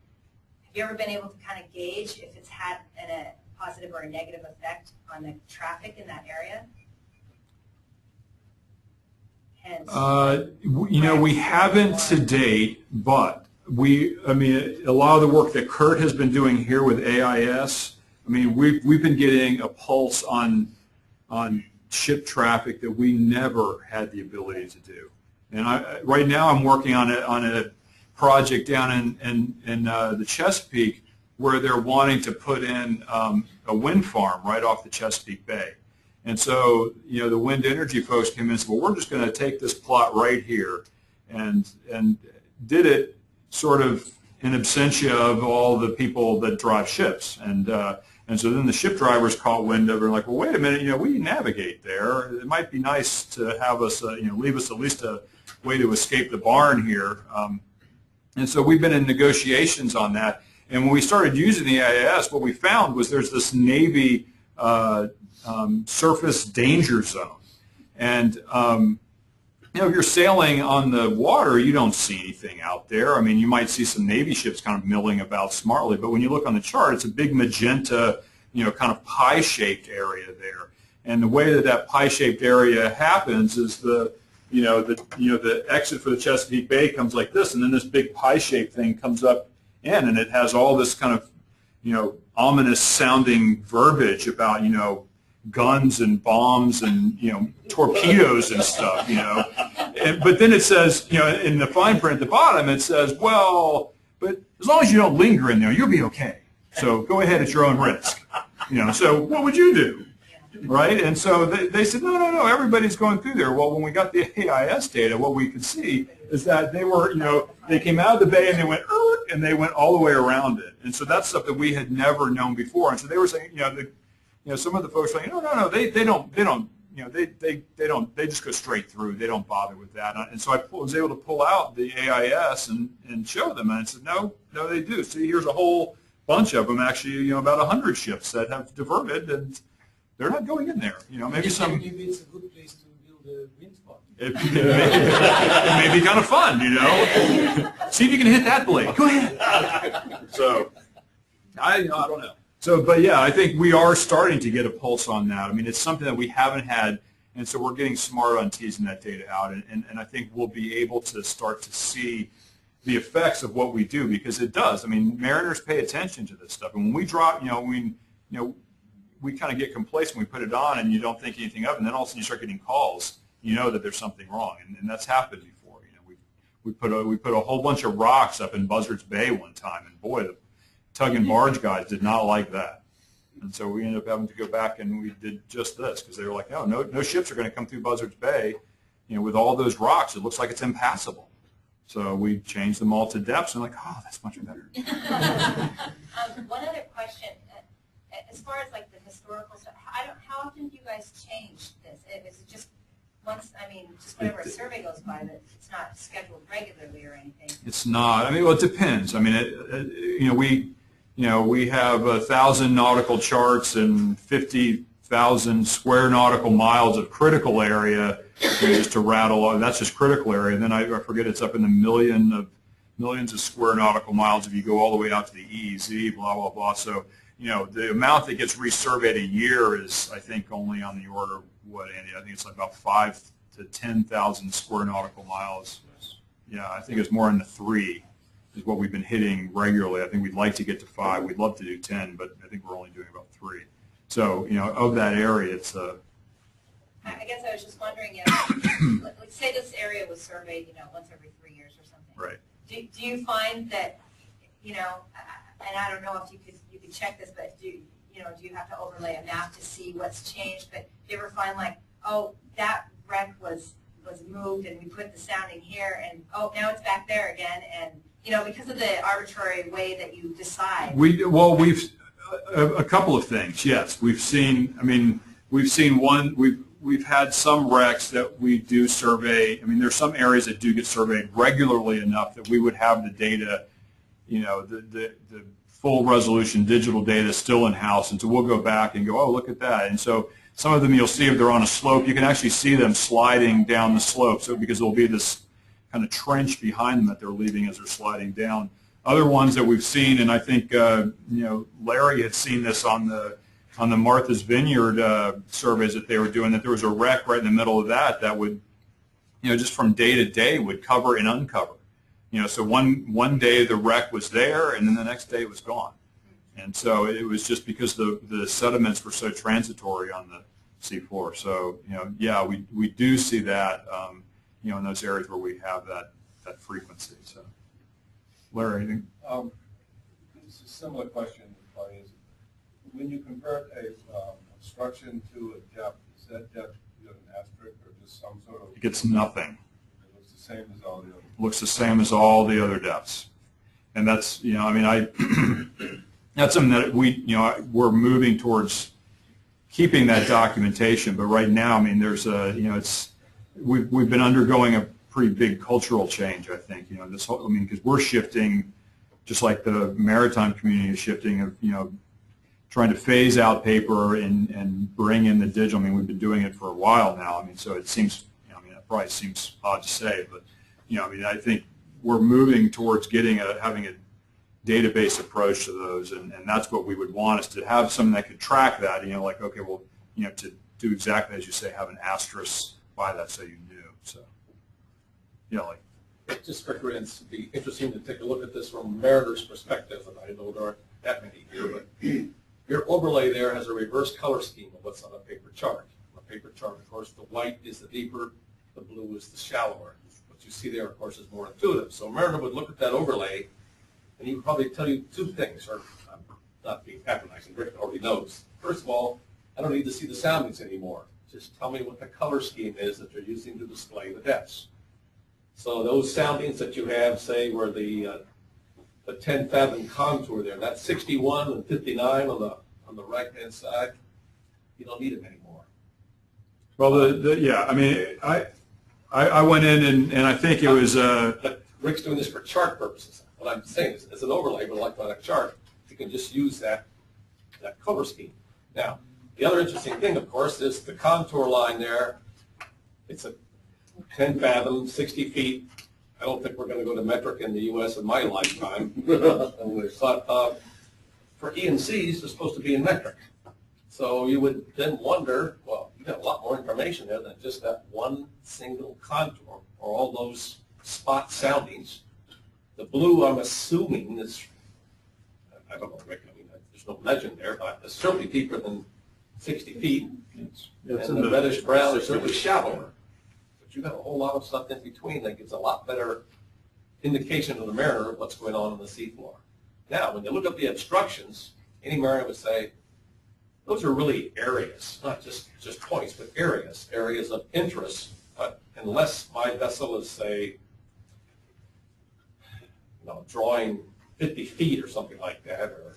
S5: have you ever been able to kind of gauge if it's had a positive or a negative effect on the traffic in that area? Hence,
S2: we haven't to date, but a lot of the work that Kurt has been doing here with AIS, we've been getting a pulse on ship traffic that we never had the ability to do. And right now I'm working on a project down in the Chesapeake where they're wanting to put in a wind farm right off the Chesapeake Bay. And so, the wind energy folks came in and said, well, we're just going to take this plot right here and did it sort of in absentia of all the people that drive ships. And so then the ship drivers caught wind of it and like, well, wait a minute, we navigate there. It might be nice to have us, leave us at least a way to escape the barn here. And so we've been in negotiations on that. And when we started using the AIS, what we found was there's this Navy surface danger zone. And if you're sailing on the water, you don't see anything out there. You might see some Navy ships kind of milling about smartly, but when you look on the chart, it's a big magenta, kind of pie-shaped area there. And the way that pie-shaped area happens is the exit for the Chesapeake Bay comes like this, and then this big pie-shaped thing comes up in, and it has all this kind of, ominous sounding verbiage about, guns and bombs and torpedoes and stuff, but then it says, in the fine print at the bottom, it says, well, but as long as you don't linger in there, you'll be okay. So go ahead at your own risk. So what would you do, right? And so they said, no, everybody's going through there. Well, when we got the AIS data, what we could see is that they were, they came out of the bay and they went all the way around it. And so that's stuff that we had never known before. And so they were saying, some of the folks were like, no, they don't, they just go straight through. They don't bother with that. And so I was able to pull out the AIS and show them, and I said, no, they do. See, here's a whole bunch of them, actually, about 100 ships that have diverted, and they're not going in there. Maybe some.
S3: Maybe it's a good place to build a wind farm.
S2: It may be kind of fun, See if you can hit that blade. Go ahead. So, I don't know. So, but yeah, I think we are starting to get a pulse on that. It's something that we haven't had, and so we're getting smart on teasing that data out, and I think we'll be able to start to see the effects of what we do, because it does. Mariners pay attention to this stuff, and when we drop, we kind of get complacent. We put it on, and you don't think anything of it, and then all of a sudden you start getting calls. That there's something wrong, and that's happened before. We put a whole bunch of rocks up in Buzzards Bay one time, and boy, the tug and barge guys did not like that, and so we ended up having to go back and we did just this, because they were like, no ships are going to come through Buzzards Bay, with all those rocks. It looks like it's impassable. So we changed them all to depths, and like, that's much better.
S5: One other question, as far as like the historical stuff, how often do you guys change this? Is it just once? Just whenever a survey goes by, that it's not scheduled regularly or anything?
S2: it's not. I mean, well, it depends. I mean, we have 1,000 nautical charts and 50,000 square nautical miles of critical area, just to rattle on. That's just critical area. And then I forget it's up in the millions of square nautical miles if you go all the way out to the EEZ, blah, blah, blah. So, the amount that gets resurveyed a year is, I think, only on the order of what, Andy? I think it's like about 5,000 to 10,000 square nautical miles. Yeah, I think it's more in the 3 is what we've been hitting regularly. I think we'd like to get to 5. We'd love to do 10, but I think we're only doing about 3. So, of that area, it's
S5: I guess I was just wondering if, like, say this area was surveyed, once every 3 years or something.
S2: right.
S5: Do you find that, and I don't know if you could check this, but do you have to overlay a map to see what's changed? But do you ever find like, oh, that wreck was moved and we put the sounding here, and oh, now it's back there again, and because of the arbitrary way that you decide.
S2: We've a couple of things. Yes, we've seen. I mean, we've seen one. We've had some wrecks that we do survey. I mean, there's some areas that do get surveyed regularly enough that we would have the data, the full resolution digital data still in house, and so we'll go back and go, oh, look at that. And so some of them you'll see if they're on a slope, you can actually see them sliding down the slope. So because there'll be this kind of trench behind them that they're leaving as they're sliding down. Other ones that we've seen, and I think Larry had seen this on the Martha's Vineyard surveys that they were doing, that there was a wreck right in the middle of that would, just from day to day would cover and uncover. So one day the wreck was there, and then the next day it was gone. And so it was just because the sediments were so transitory on the seafloor. So, yeah, we do see that, in those areas where we have that frequency. So, Larry, anything?
S4: It's a similar question. When you convert a obstruction to a depth, is that depth an asterisk or just some sort of?
S2: It gets nothing.
S4: It looks the same as all the others.
S2: Looks the same as all the other depths. And that's, that's something that we're moving towards keeping that documentation. But right now, there's we've been undergoing a pretty big cultural change, I think. Because we're shifting, just like the maritime community is shifting, of trying to phase out paper and bring in the digital. We've been doing it for a while now. So it seems, that probably seems odd to say, but I think we're moving towards having a database approach to those, and that's what we would want, is to have something that could track that. Okay, well, to do exactly as you say, have an asterisk by that so you knew. So,
S4: just for instance, it'd be interesting to take a look at this from a mariner's perspective, and I know there aren't that many here, but your overlay there has a reverse color scheme of what's on a paper chart. On a paper chart, of course, the white is the deeper, the blue is the shallower. What you see there, of course, is more intuitive. So a mariner would look at that overlay, and he would probably tell you 2 things, or I'm not being patronizing, Rick already knows. First of all, I don't need to see the soundings anymore. Just tell me what the color scheme is that you're using to display the depths. So those soundings that you have, say, where the 10-fathom contour there, that's 61 and 59 on the right-hand side, you don't need them anymore.
S2: well, I went in and I think it was.
S4: But Rick's doing this for chart purposes. What I'm saying is, as an overlay with an electronic chart, you can just use that color scheme. Now, the other interesting thing, of course, is the contour line there. It's a 10 fathom, 60 feet. I don't think we're going to go to metric in the U.S. in my lifetime. But for E&Cs, they're supposed to be in metric. So you would then wonder, well, you got a lot more information there than just that one single contour or all those spot soundings. The blue, I'm assuming, is, I don't know, Rick, there's no legend there, but it's certainly deeper than 60 feet. And the reddish brown is certainly shallower. But you've got a whole lot of stuff in between that gives a lot better indication to the mariner of what's going on the seafloor. Now, when you look at the obstructions, any mariner would say, those are really areas, not just points, but areas of interest. But unless my vessel is, say, drawing 50 feet or something like that, or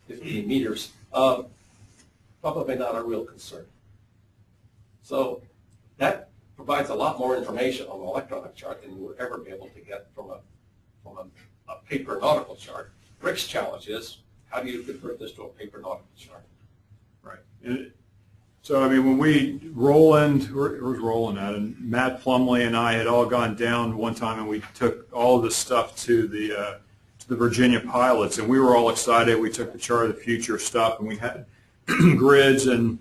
S4: 15 meters, probably not a real concern. So that provides a lot more information on an electronic chart than you would ever be able to get from a paper nautical chart. Rick's challenge is, how do you convert this to a paper nautical chart?
S2: Right. So, I mean, when Roland, where's Roland at? And Matt Plumley and I had all gone down one time, and we took all of this stuff to the Virginia pilots, and we were all excited. We took the chart of the future stuff, and we had grids and,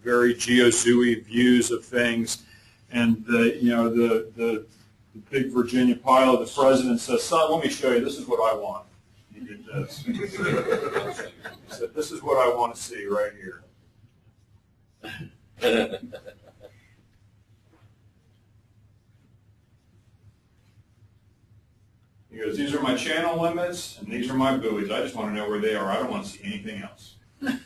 S2: very geo-zooey views of things. And the big Virginia pilot, the president says, "Son, let me show you. This is what I want." He did this. He said, "This is what I want to see right here." He goes, "These are my channel limits, and these are my buoys. I just want to know where they are. I don't want to see anything else." I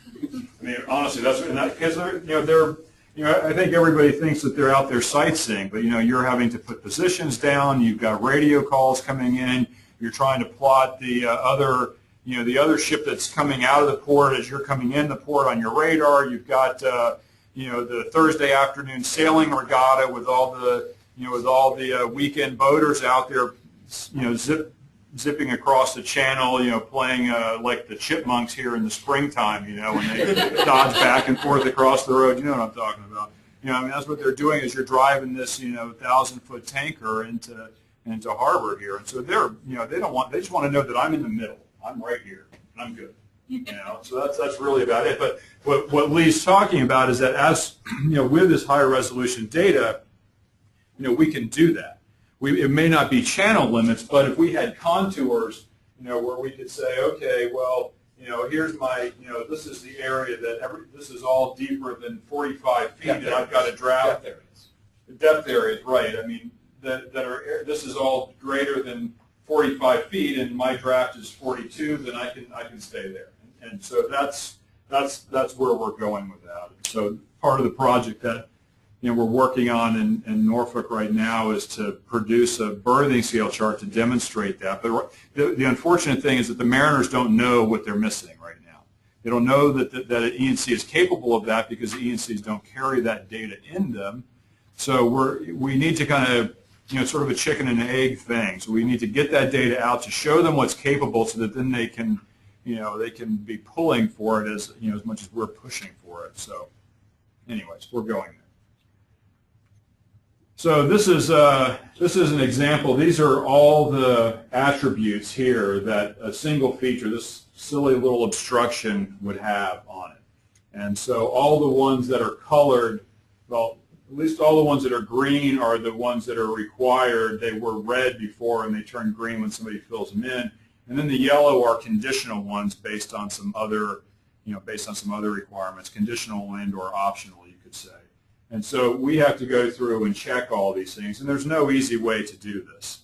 S2: mean, honestly, that's because I think everybody thinks that they're out there sightseeing, but you're having to put positions down. You've got radio calls coming in. You're trying to plot the other ship that's coming out of the port as you're coming in the port on your radar. You've got the Thursday afternoon sailing regatta with all the weekend boaters out there, zipping across the channel, playing like the chipmunks here in the springtime, when they dodge back and forth across the road. You know what I'm talking about. I mean, that's what they're doing is you're driving this, 1,000-foot tanker into harbor here, and so they just want to know that I'm in the middle. I'm right here, and I'm good. So that's really about it. But what Lee's talking about is that as with this higher resolution data, we can do that. It may not be channel limits, but if we had contours, where we could say, okay, well, here's my, this is the area this is all deeper than 45 feet, and I've got a draft.
S4: Depth areas.
S2: Depth areas, right? I mean, this is all greater than 45 feet, and my draft is 42. Then I can stay there, and so that's where we're going with that. So part of the project that we're working on in Norfolk right now is to produce a berthing scale chart to demonstrate that. But the unfortunate thing is that the mariners don't know what they're missing right now. They don't know that an E&C is capable of that because the E&Cs don't carry that data in them. So we need to kind of, sort of a chicken and egg thing. So we need to get that data out to show them what's capable so that then they can, they can be pulling for it as much as we're pushing for it. So anyways, we're going there. So this is an example. These are all the attributes here that a single feature, this silly little obstruction, would have on it. And so all the ones that are colored, well, at least all the ones that are green are the ones that are required. They were red before and they turn green when somebody fills them in. And then the yellow are conditional ones based on some other, requirements, conditional and or optional, you could say. And so we have to go through and check all these things, and there's no easy way to do this.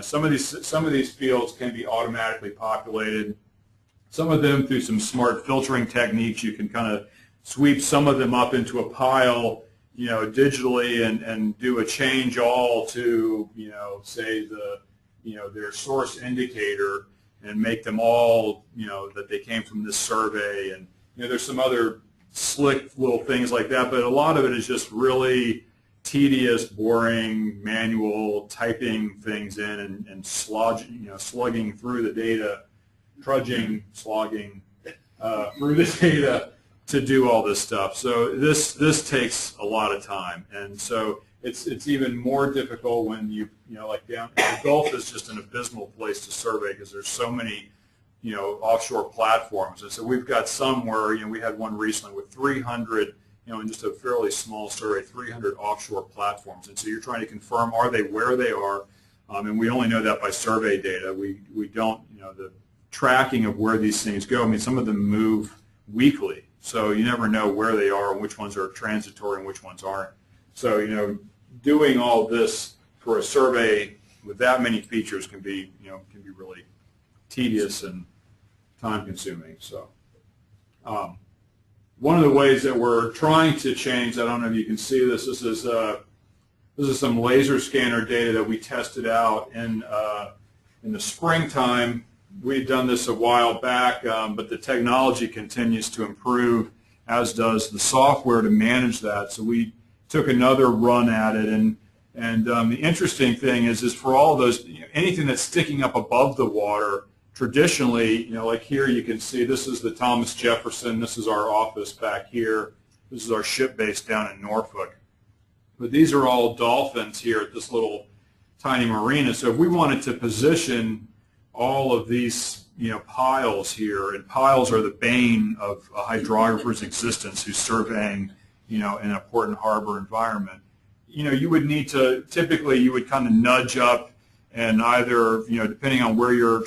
S2: Some of these fields can be automatically populated. Some of them through some smart filtering techniques, you can kind of sweep some of them up into a pile, digitally and do a change all to, say their source indicator and make them all, that they came from this survey. And there's some other slick little things like that, but a lot of it is just really tedious, boring, manual typing things in and slugging through the data, slogging through the data to do all this stuff. So this takes a lot of time, and so it's even more difficult when like down the Gulf is just an abysmal place to survey because there's so many offshore platforms. And so we've got some where, we had one recently with 300, in just a fairly small survey, 300 offshore platforms. And so you're trying to confirm, are they where they are? And we only know that by survey data. We don't, the tracking of where these things go. I mean, some of them move weekly. So you never know where they are and which ones are transitory and which ones aren't. So, doing all this for a survey with that many features can be really tedious and time-consuming. So, one of the ways that we're trying to change, I don't know if you can see this. This is some laser scanner data that we tested out in the springtime. We'd done this a while back, but the technology continues to improve, as does the software to manage that. So we took another run at it, and the interesting thing is for all those, anything that's sticking up above the water, traditionally, like here you can see this is the Thomas Jefferson, this is our office back here, this is our ship base down in Norfolk. But these are all dolphins here at this little tiny marina. So if we wanted to position all of these, piles here, and piles are the bane of a hydrographer's existence who's surveying, an important harbor environment. You would need to, typically you would kind of nudge up and either, depending on where your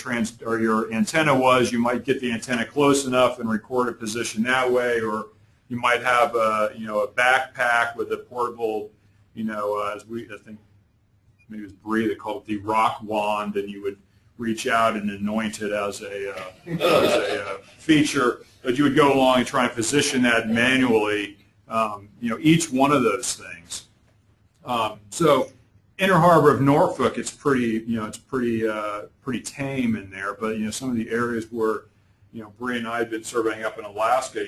S2: antenna was, you might get the antenna close enough and record a position that way, or you might have a backpack with a portable, I think maybe it was Bree that called it the rock wand, and you would reach out and anoint it as a feature, but you would go along and try and position that manually, each one of those things. So Inner Harbor of Norfolk, it's pretty tame in there, but some of the areas where Bree and I had been surveying up in Alaska,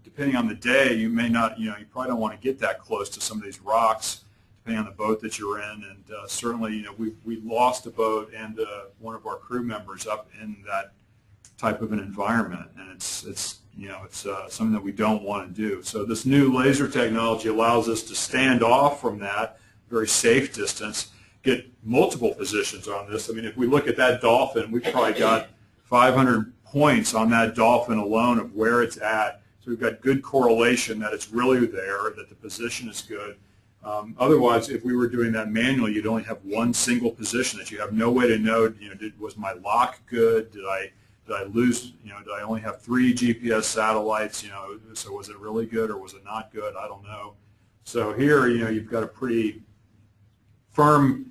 S2: depending on the day, you may not, you probably don't want to get that close to some of these rocks, depending on the boat that you're in, and certainly, we lost a boat and one of our crew members up in that type of an environment, and it's something that we don't want to do. So this new laser technology allows us to stand off from that very safe distance, get multiple positions on this. I mean, if we look at that dolphin, we've probably got 500 points on that dolphin alone of where it's at. So we've got good correlation that it's really there, that the position is good. Otherwise, if we were doing that manually, you'd only have one single position that you have no way to know, was my lock good? Did I lose, did I only have 3 GPS satellites, so was it really good or was it not good? I don't know. So here, you've got a pretty firm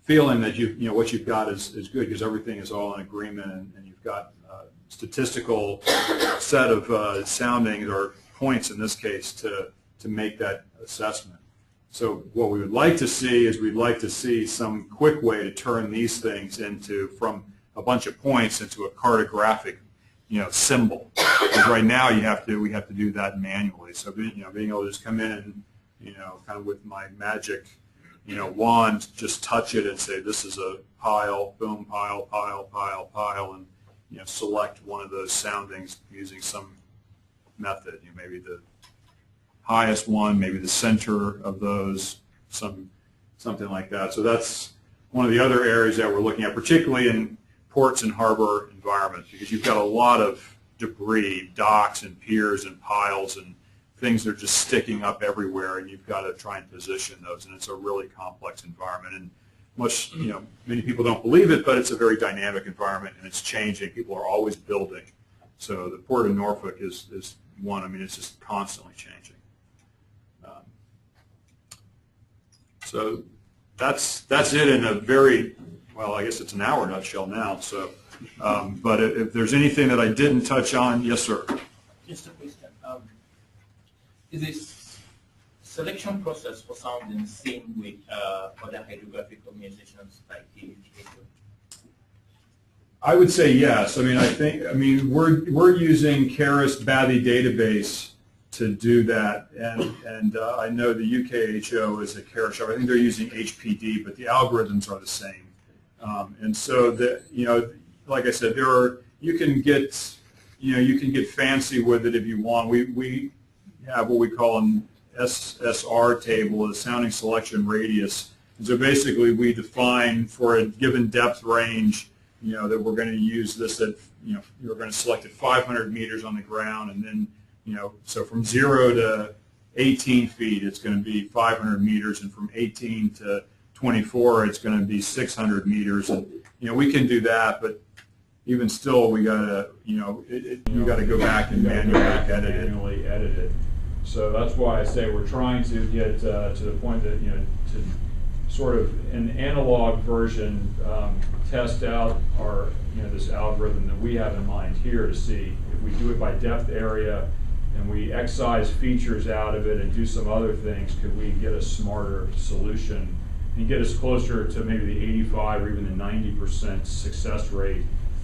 S2: feeling that what you've got is good, because everything is all in agreement, and you've got a statistical set of soundings, or points in this case, to make that assessment. So what we would like to see is we'd like to see some quick way to turn these things from a bunch of points into a cartographic symbol. Because right now we have to do that manually. So being able to just come in and kind of with my magic wand, just touch it and say this is a pile, boom, pile, pile, pile, pile, and select one of those soundings using some method. Maybe the highest one, maybe the center of those, something like that. So that's one of the other areas that we're looking at, particularly in ports and harbor environments, because you've got a lot of debris, docks and piers and piles and things that are just sticking up everywhere, and you've got to try and position those, and it's a really complex environment. And many people don't believe it, but it's a very dynamic environment, and it's changing. People are always building. So the Port of Norfolk is one. I mean, it's just constantly changing. So that's it in a very, well, I guess it's an hour nutshell now. So, but if there's anything that I didn't touch on, yes, sir.
S6: Just a question. Is this selection process for sound in the same way other hydrographic organizations like the
S2: I would say yes. I mean, we're using Keras Bathy database to do that, and I know the UKHO is a Keras shop. I think they're using HPD, but the algorithms are the same. And so like I said, you can get fancy with it if you want. We have what we call an SSR table, a sounding selection radius. And so basically, we define for a given depth range, that we're going to use this at, you're going to select at 500 meters on the ground, and then, so from 0 to 18 feet, it's going to be 500 meters, and from 18 to 24, it's going to be 600 meters. And, we can do that, but even still, we got to, you got to go back and manually edit it. So that's why I say we're trying to get to the point that, to sort of an analog version, test out our, this algorithm that we have in mind here to see if we do it by depth area and we excise features out of it and do some other things, could we get a smarter solution and get us closer to maybe the 85 or even the 90% success rate,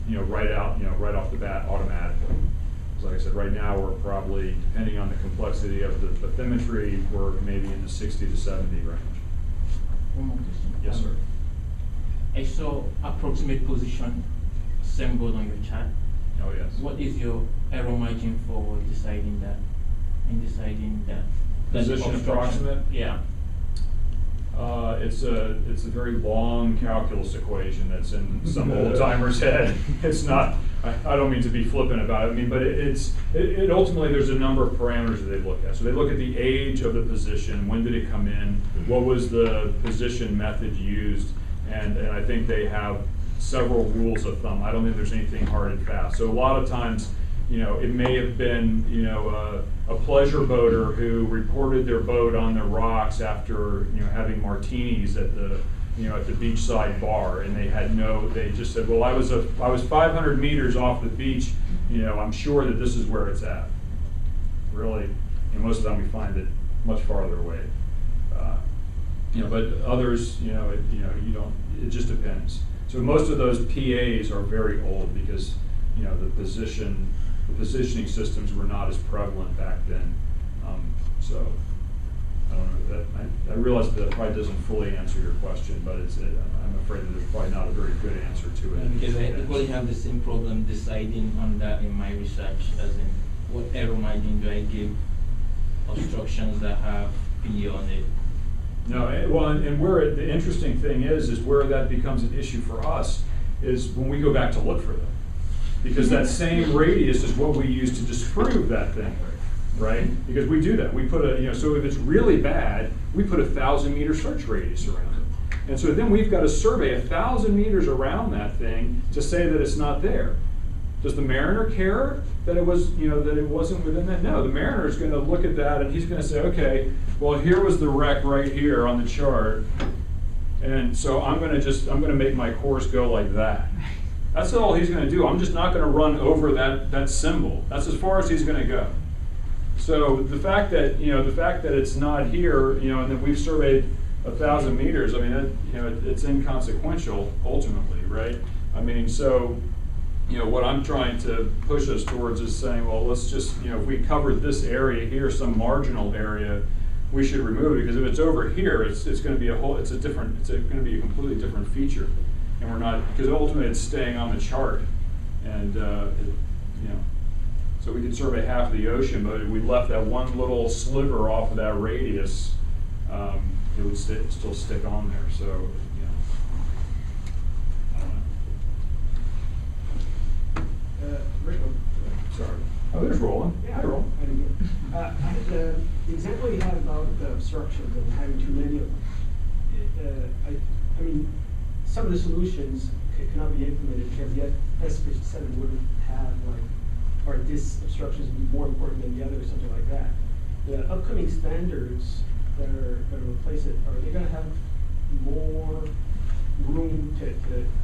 S2: right off the bat automatically. like I said, right now, we're probably, depending on the complexity of the bathymetry, we're maybe in the 60 to 70 range.
S6: One more question.
S2: Yes, sir.
S6: I saw approximate position symbol on your chart.
S2: Oh, yes.
S6: What is your error margin for deciding that?
S2: Position
S6: obstruction?
S2: approximate?
S6: Yeah.
S2: It's a very long calculus equation that's in some old timer's head. It's not, I don't mean to be flippant about it, I mean, but it ultimately, there's a number of parameters that they look at. So they look at the age of the position, when did it come in, what was the position method used, and I think they have several rules of thumb. I don't think there's anything hard and fast. So a lot of times, it may have been, a pleasure boater who reported their boat on the rocks after, having martinis at the, at the beachside bar, and they just said, well, I was 500 meters off the beach, I'm sure that this is where it's at. Really, most of the time we find it much farther away. But others, you don't, it just depends. So most of those PAs are very old because, the positioning systems were not as prevalent back then. So I don't know, I realize that probably doesn't fully answer your question, but I'm afraid that there's probably not a very good answer to it.
S6: Because I equally have the same problem deciding on that in my research, as in what error margin do I give obstructions that have PE on it?
S2: No, and where the interesting thing is where that becomes an issue for us is when we go back to look for them. Because that same radius is what we use to disprove that thing with, right? Because we do that. We put so if it's really bad, we put 1,000 meter search radius around it. And so then we've got to survey 1,000 meters around that thing to say that it's not there. Does the mariner care that it was, that it wasn't within that? No, the mariner is going to look at that and he's going to say, okay, well, here was the wreck right here on the chart. And so I'm going to make my course go like that. That's all he's going to do. I'm just not going to run over that symbol. That's as far as he's going to go. So the fact that it's not here, and that we've surveyed 1,000 meters, I mean, it's inconsequential ultimately, right? I mean, so what I'm trying to push us towards is saying, well, let's just, if we covered this area here, some marginal area, we should remove it, because if it's over here, it's going to be it's going to be a completely different feature. And we're not, because ultimately it's staying on the chart, and so we could survey half of the ocean, but if we left that one little sliver off of that radius, it would still stick on there. So I don't know.
S3: Rick,
S2: Sorry. Oh, there's Roland.
S3: yeah,
S2: Hi, Roland.
S3: the example you had about the obstructions and having too many of them, I mean, some of the solutions cannot be implemented because the S57 wouldn't have or this obstructions would be more important than the other or something like that. The upcoming standards that are going to replace it, are they going to have more room to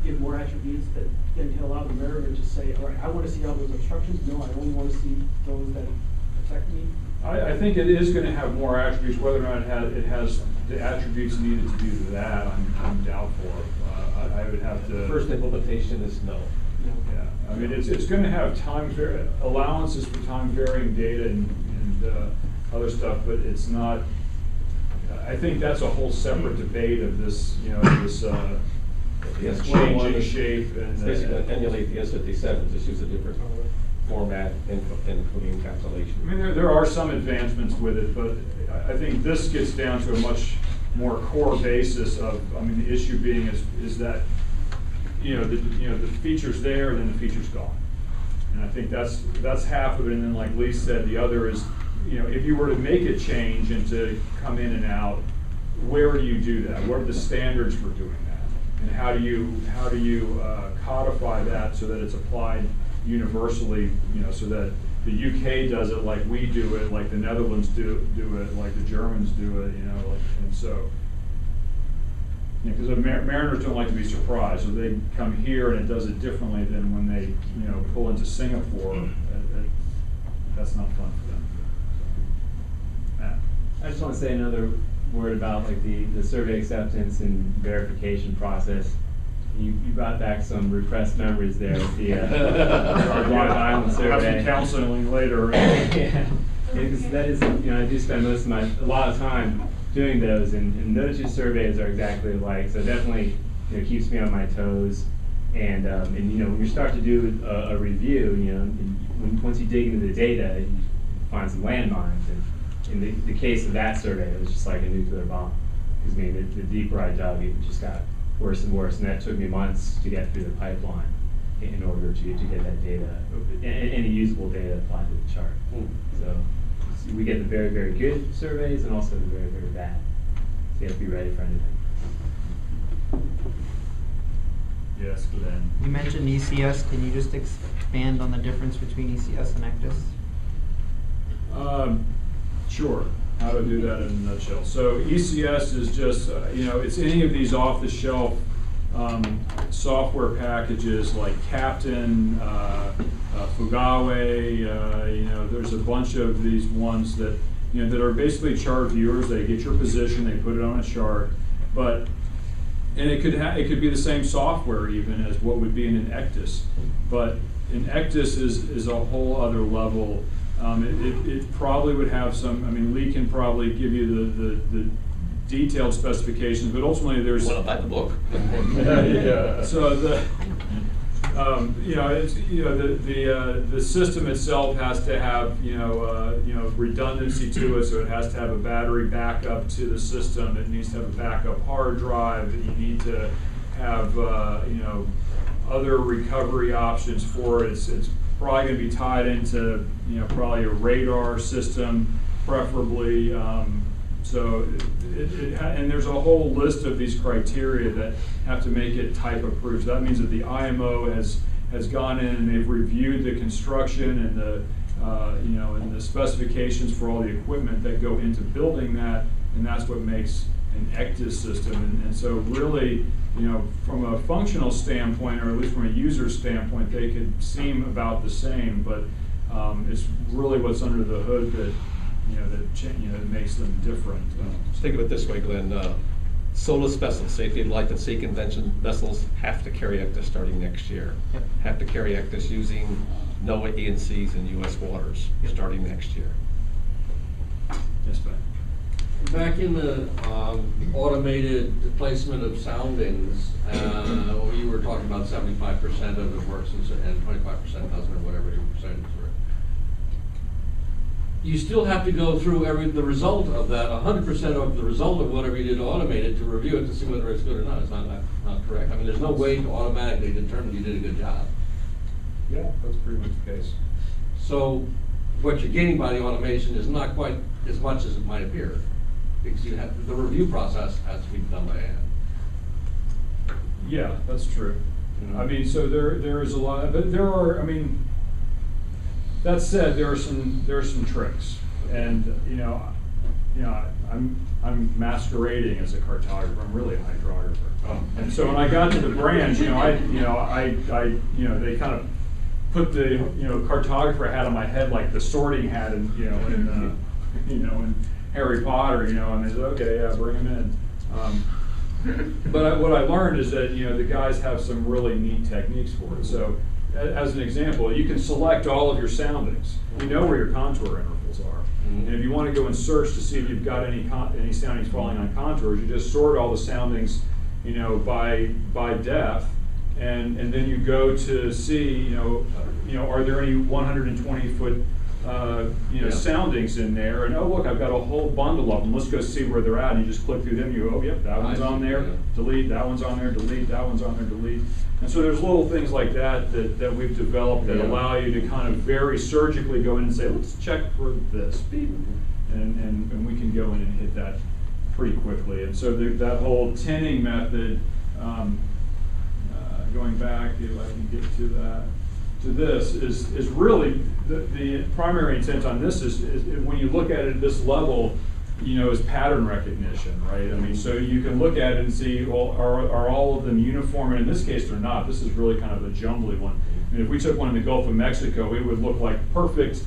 S3: give more attributes that then can allow the mariner to say, all right, I want to see all those obstructions. No, I only want to see those that affect me.
S2: I think it is going to have more attributes. Whether or not it has the attributes needed to do that, I'm doubtful of. I would have to.
S4: First implementation is no.
S2: Yeah, I mean, it's going to have allowances for time varying data and other stuff, but it's not. I think that's a whole separate debate of this, this changing shape and
S4: it's basically going to emulate the S57, just use a different format, including encapsulation.
S2: I mean, there are some advancements with it, but I think this gets down to a much more core basis of. I mean, the issue being is that the feature's there, and then the feature's gone, and I think that's half of it. And then, like Lee said, the other is, if you were to make a change and to come in and out, where do you do that? What are the standards for doing that? And how do you codify that so that it's applied universally? So that the UK does it like we do it, like the Netherlands do it, like the Germans do it. And so. Because mariners don't like to be surprised, so they come here and it does it differently than when they, pull into Singapore. That's not fun for them. Matt.
S7: I just want to say another word about like the survey acceptance and verification process. You brought back some repressed memories there with the Long Island survey.
S2: Have some counseling later.
S7: Yeah, because that is, I do spend a lot of time doing those, and those two surveys are exactly alike. So it definitely, keeps me on my toes. And when you start to do a review, once you dig into the data, you find some landmines. And in the case of that survey, it was just like a nuclear bomb. Because the deeper I dug, it just got worse and worse, and that took me months to get through the pipeline in order to get that data, any usable data applied to the chart. So we get the very, very good surveys and also the very, very bad. So you have to be ready for anything.
S2: Yes, Glenn.
S8: You mentioned ECS. Can you just expand on the difference between ECS and ECDIS?
S2: Sure. How to do that in a nutshell. So ECS is just, it's any of these off-the-shelf software packages like Captain, Fugawe, there's a bunch of these ones that, that are basically chart viewers. They get your position, they put it on a chart, and it could be the same software even as what would be in an ECDIS, but an ECDIS is a whole other level. It probably would have some, Lee can probably give you the detailed specifications, but ultimately there's...
S4: Want to buy the book?
S2: Yeah. So the system itself has to have, redundancy to it, so it has to have a battery backup to the system. It needs to have a backup hard drive. You need to have, other recovery options for it. It's probably going to be tied into, probably a radar system, preferably. And there's a whole list of these criteria that have to make it type approved. So that means that the IMO has gone in and they've reviewed the construction and the and the specifications for all the equipment that go into building that, and that's what makes an ECDIS system. And so really, from a functional standpoint, or at least from a user standpoint, they could seem about the same, but it's really what's under the hood that that makes them different.
S4: Just think of it this way, Glenn. SOLAS vessels, safety, life at sea convention vessels, have to carry ECDIS starting next year.
S8: Yep.
S4: Have to carry ECDIS using NOAA ENCs in U.S. waters starting next year.
S2: Yes, Ben.
S9: Back in the automated placement of soundings, you were talking about 75% of it works and 25% doesn't, or whatever your percentages were. You still have to go through the result of that, 100% of the result of whatever you did automated to review it to see whether it's good or not. It's not correct. There's no way to automatically determine you did a good job.
S2: Yeah, that's pretty much the case.
S9: So what you're gaining by the automation is not quite as much as it might appear, because the review process has to be done by hand.
S2: Yeah, that's true. So there is a lot, but there are, that said, there are some tricks, and I'm masquerading as a cartographer. I'm really a hydrographer. And so when I got to the branch, they kind of put the cartographer hat on my head like the sorting hat in in Harry Potter. And they said, okay, yeah, bring him in. But what I learned is that the guys have some really neat techniques for it. So as an example, you can select all of your soundings. You know where your contour intervals are. And if you want to go and search to see if you've got any soundings falling on contours, you just sort all the soundings, by depth, and then you go to see, are there any 120-foot soundings in there? And oh, look, I've got a whole bundle of them. Let's go see where they're at. And you just click through them. You go, oh, yep, that one's on there. Delete. That one's on there. Delete. That one's on there. Delete. And so there's little things like that we've developed that allow you to kind of very surgically go in and say, let's check for this. And we can go in and hit that pretty quickly. And so that whole tinning method, going back, if I can get to that, to this, is really the primary intent on this is when you look at it at this level, is pattern recognition, right? So you can look at it and see, well, are all of them uniform? And in this case, they're not. This is really kind of a jumbly one. If we took one in the Gulf of Mexico, it would look like perfect,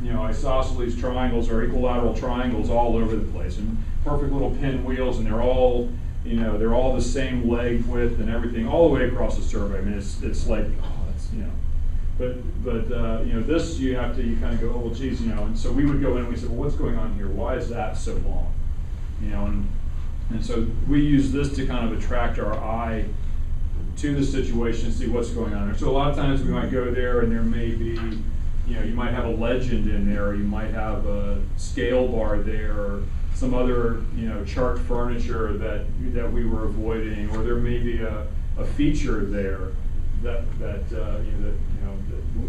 S2: isosceles triangles or equilateral triangles all over the place, and perfect little pinwheels, and they're all
S10: you know, they're all the same leg width and everything, all the way across the survey. I mean, it's like, oh, that's, you know. But you know, this you kind of go, oh, well, geez, you know, and so we would go in and we said, well, what's going on here? Why is that so long? You know, and so we use this to kind of attract our eye to the situation and see what's going on there. So a lot of times we might go there and there may be, you know, you might have a legend in there, or you might have a scale bar there, or some other, you know, chart furniture that we were avoiding, or there may be a feature there that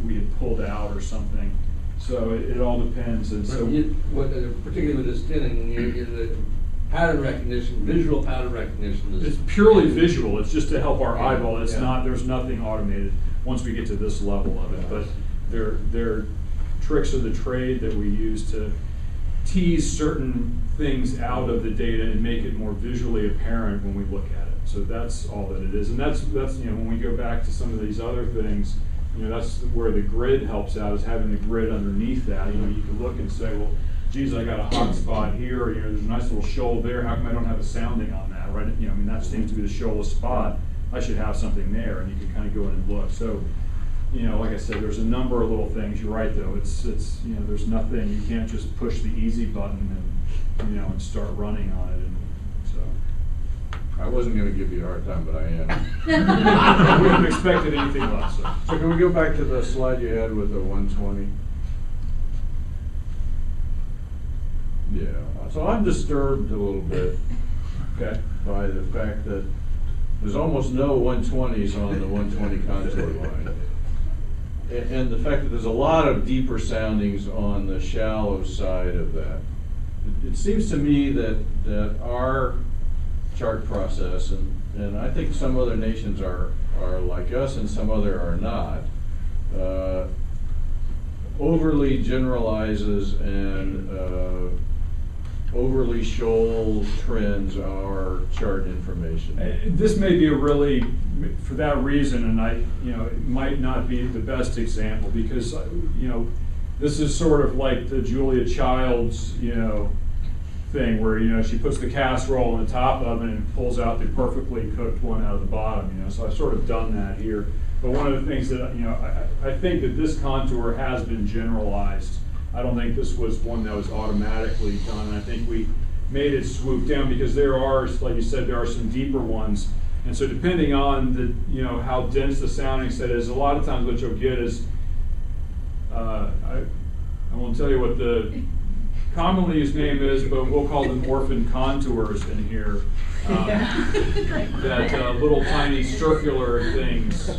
S10: we had pulled out or something. So it all depends. And so
S9: Particularly with this tinning, the pattern recognition, visual pattern recognition is...
S10: It's purely visual. It's just to help our eyeball. It's
S9: Yeah.
S10: not, there's nothing automated once we get to this level of it. But they're tricks of the trade that we use to tease certain things out of the data and make it more visually apparent when we look at it. So that's all that it is. And that's you know, when we go back to some of these other things, you know, that's where the grid helps out, is having the grid underneath that. You know, you can look and say, well, geez, I got a hot spot here, you know, there's a nice little shoal there, how come I don't have a sounding on that, right? You know, I mean, that seems to be the shoalest spot. I should have something there, and you can kind of go in and look. So, you know, like I said, there's a number of little things. You're right, though. It's you know, there's nothing, you can't just push the easy button and, you know, and start running on it. And so.
S11: I wasn't going to give you a hard time, but I am.
S10: We haven't expected anything less.
S11: So can we go back to the slide you had with the 120? Yeah, so I'm disturbed a little bit, okay, by the fact that there's almost no 120s on the 120 contour line. And the fact that there's a lot of deeper soundings on the shallow side of that. It seems to me that our chart process, and I think some other nations are like us and some other are not, overly generalizes and overly shoal trends our chart information.
S10: This may be a really, for that reason, and you know, it might not be the best example, because, you know, this is sort of like the Julia Childs, you know, thing where, you know, she puts the casserole in the top oven and pulls out the perfectly cooked one out of the bottom, you know, so I've sort of done that here. But one of the things that, you know, I think that this contour has been generalized. I don't think this was one that was automatically done, and I think we made it swoop down because there are, like you said, there are some deeper ones. And so depending on the, you know, how dense the sounding set is, a lot of times what you'll get is, I won't tell you what the commonly used name is, but we'll call them orphan contours in here. That little tiny circular things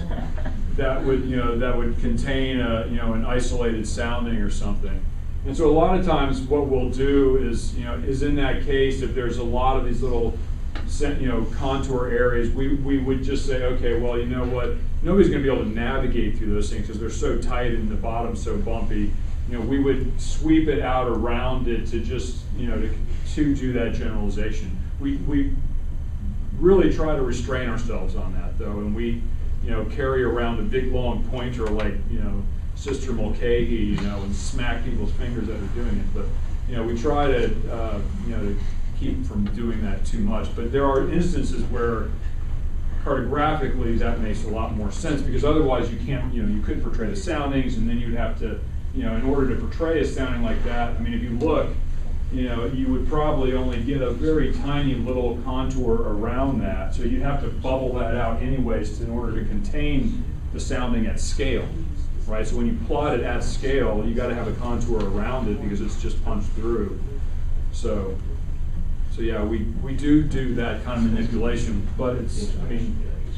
S10: that would, you know, that would contain a, you know, an isolated sounding or something. And so a lot of times what we'll do is, you know, is in that case, if there's a lot of these little, you know, contour areas, we would just say, okay, well, you know what, nobody's going to be able to navigate through those things because they're so tight and the bottom's so bumpy. You know, we would sweep it out around it to just, you know, to do that generalization. We really try to restrain ourselves on that, though, and we, you know, carry around a big long pointer like, you know, Sister Mulcahy, you know, and smack people's fingers that are doing it. But, you know, we try to, you know, to keep from doing that too much. But there are instances where cartographically that makes a lot more sense, because otherwise you can't, you know, you couldn't portray the soundings, and then you'd have to, you know, in order to portray a sounding like that, I mean, if you look, you know, you would probably only get a very tiny little contour around that. So you'd have to bubble that out anyways in order to contain the sounding at scale, right? So when you plot it at scale, you got to have a contour around it because it's just punched through. So yeah, we do that kind of manipulation, but it's, I mean,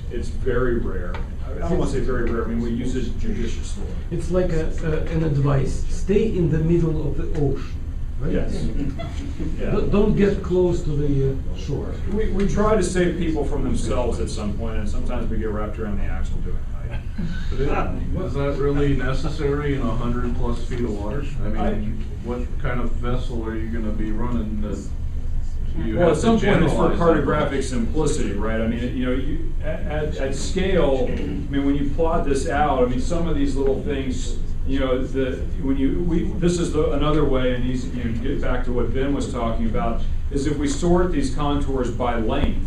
S10: it's very rare. I don't want to say very rare, I mean, we use it judiciously.
S12: It's like an advice: stay in the middle of the ocean. Right?
S10: Yes. Yeah.
S12: Don't get close to the shore.
S10: We try to save people from themselves at some point, and sometimes we get wrapped around the axle doing it.
S11: Was that really necessary in 100+ feet of water? I mean, what kind of vessel are you going to be running?
S10: Well, at some point it's for cartographic simplicity, right? I mean, you know, at scale, I mean, when you plot this out, I mean, some of these little things, you know, this is another way, and you know, get back to what Ben was talking about, is if we sort these contours by length,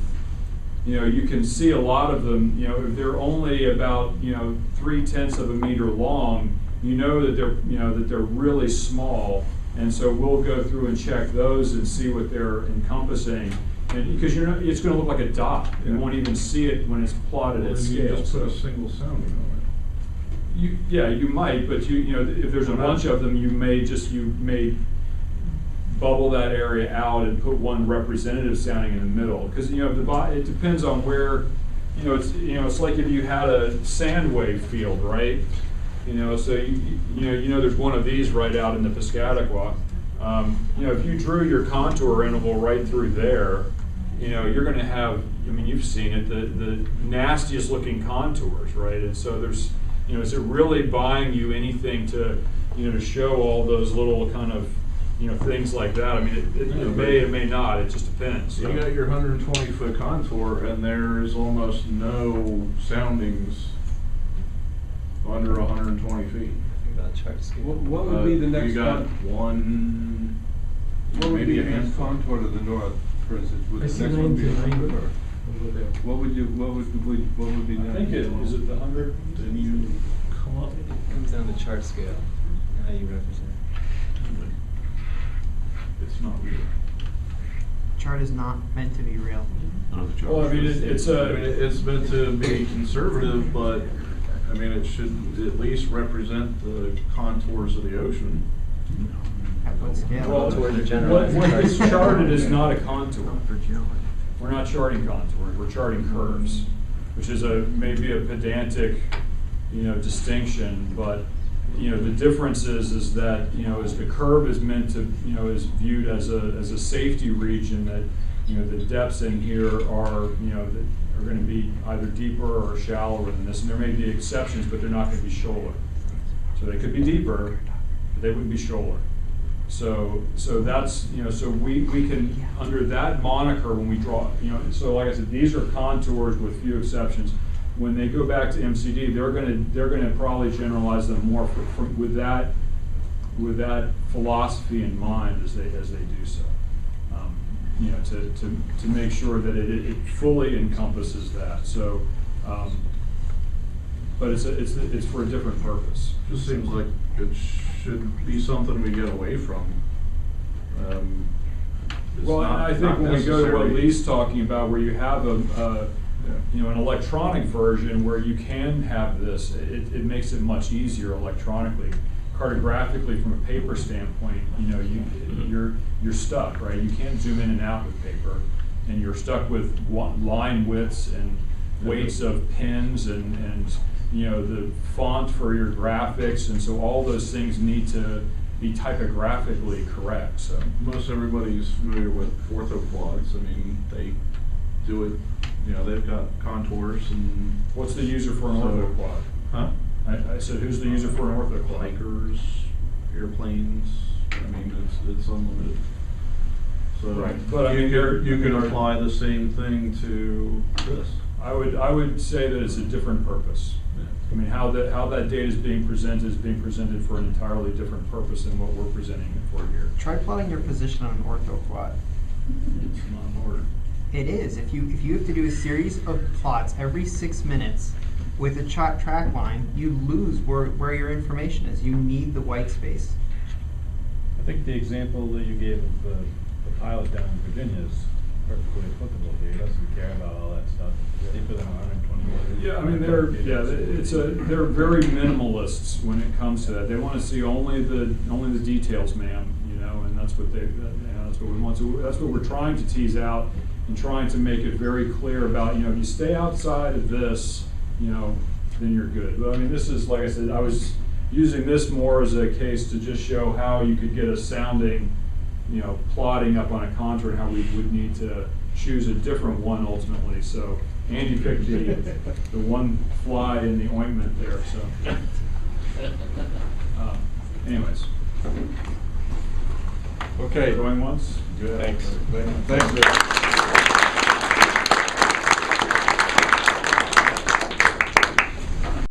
S10: you can see a lot of them, if they're only about, 0.3 of a meter long, that they're really small. And so we'll go through and check those and see what they're encompassing. And because it's going to look like a dot. You won't even see it when it's plotted at scale.
S11: You just put a single sounding on it.
S10: You might, but if there's a bunch of them, you may bubble that area out and put one representative sounding in the middle. Because it depends on where, it's like if you had a sand wave field, right? So there's one of these right out in the Piscataqua. If you drew your contour interval right through there, you're going to have, you've seen it, the nastiest looking contours, right? And so there's, is it really buying you anything to, to show all those little kind of, things like that? It may, it may not, it just depends.
S11: You got your 120-foot contour, and there's almost no soundings under 120 feet.
S12: What would be the next
S11: You got
S12: one?
S11: one,
S12: What would
S11: maybe
S12: be
S11: a
S12: the next
S11: handful.
S13: Contour to the north, for instance, would
S12: I
S13: the
S12: see
S13: next one be
S12: 99.
S13: 100 or?
S12: Over there.
S13: What would be
S10: I think is it the 100?
S11: Then you come up.
S14: It comes down to chart scale, how you represent.
S11: It's not real.
S8: Chart is not meant to be real.
S10: Well, it's
S11: it's meant to be conservative, but it should at least represent the contours of the ocean.
S8: At what scale?
S10: well, what is charted is not a contour. We're not charting contours, we're charting curves, which is maybe a pedantic, distinction, but the difference is that as the curve is meant to is viewed as a safety region, that the depths in here are that are going to be either deeper or shallower than this, and there may be exceptions, but they're not going to be shoaler. So they could be deeper, but they wouldn't be shoaler. So that's so we can, under that moniker, when we draw so like I said, these are contours with few exceptions. When they go back to MCD, they're going to probably generalize them more with that philosophy in mind as they do so. To make sure that it fully encompasses that. So, but it's for a different purpose.
S11: Just seems like it should be something we get away from.
S10: Well, I think when we go to what Lee's talking about, where you have an electronic version where you can have this, it makes it much easier electronically. Cartographically, from a paper standpoint, you're stuck, right? You can't zoom in and out with paper, and you're stuck with line widths and weights of pins and the font for your graphics, and so all those things need to be typographically correct. So
S11: Most everybody's familiar with orthoquads. They do it. They've got contours and.
S10: what's the user for an orthoquad?
S11: Huh?
S10: I said, who's the user for an orthoquad?
S11: Hikers, airplanes. It's unlimited. So
S10: Right, but
S11: you can apply the same thing to this.
S10: I would say that it's a different purpose.
S11: Yeah.
S10: How that data is being presented for an entirely different purpose than what we're presenting it for here.
S8: Try plotting your position on an orthoquad.
S11: It's not in order.
S8: It is. If you have to do a series of plots every 6 minutes with a track line, you lose where your information is. You need the white space.
S15: I think the example that you gave of the pilot down in Virginia is perfectly applicable here. He doesn't care about all that stuff. It's deeper than 120 meters.
S10: Yeah, they're very minimalists when it comes to that. They want to see only the details, ma'am. And that's what that's what we want. So that's what we're trying to tease out and trying to make it very clear about. If you stay outside of this, then you're good. But this is, like I said, I was using this more as a case to just show how you could get a sounding, plotting up on a contour, and how we would need to choose a different one ultimately. So Andy picked the one fly in the ointment there. So, anyways.
S11: Okay.
S10: Going once?
S11: Good.
S10: Thanks.
S11: Thanks.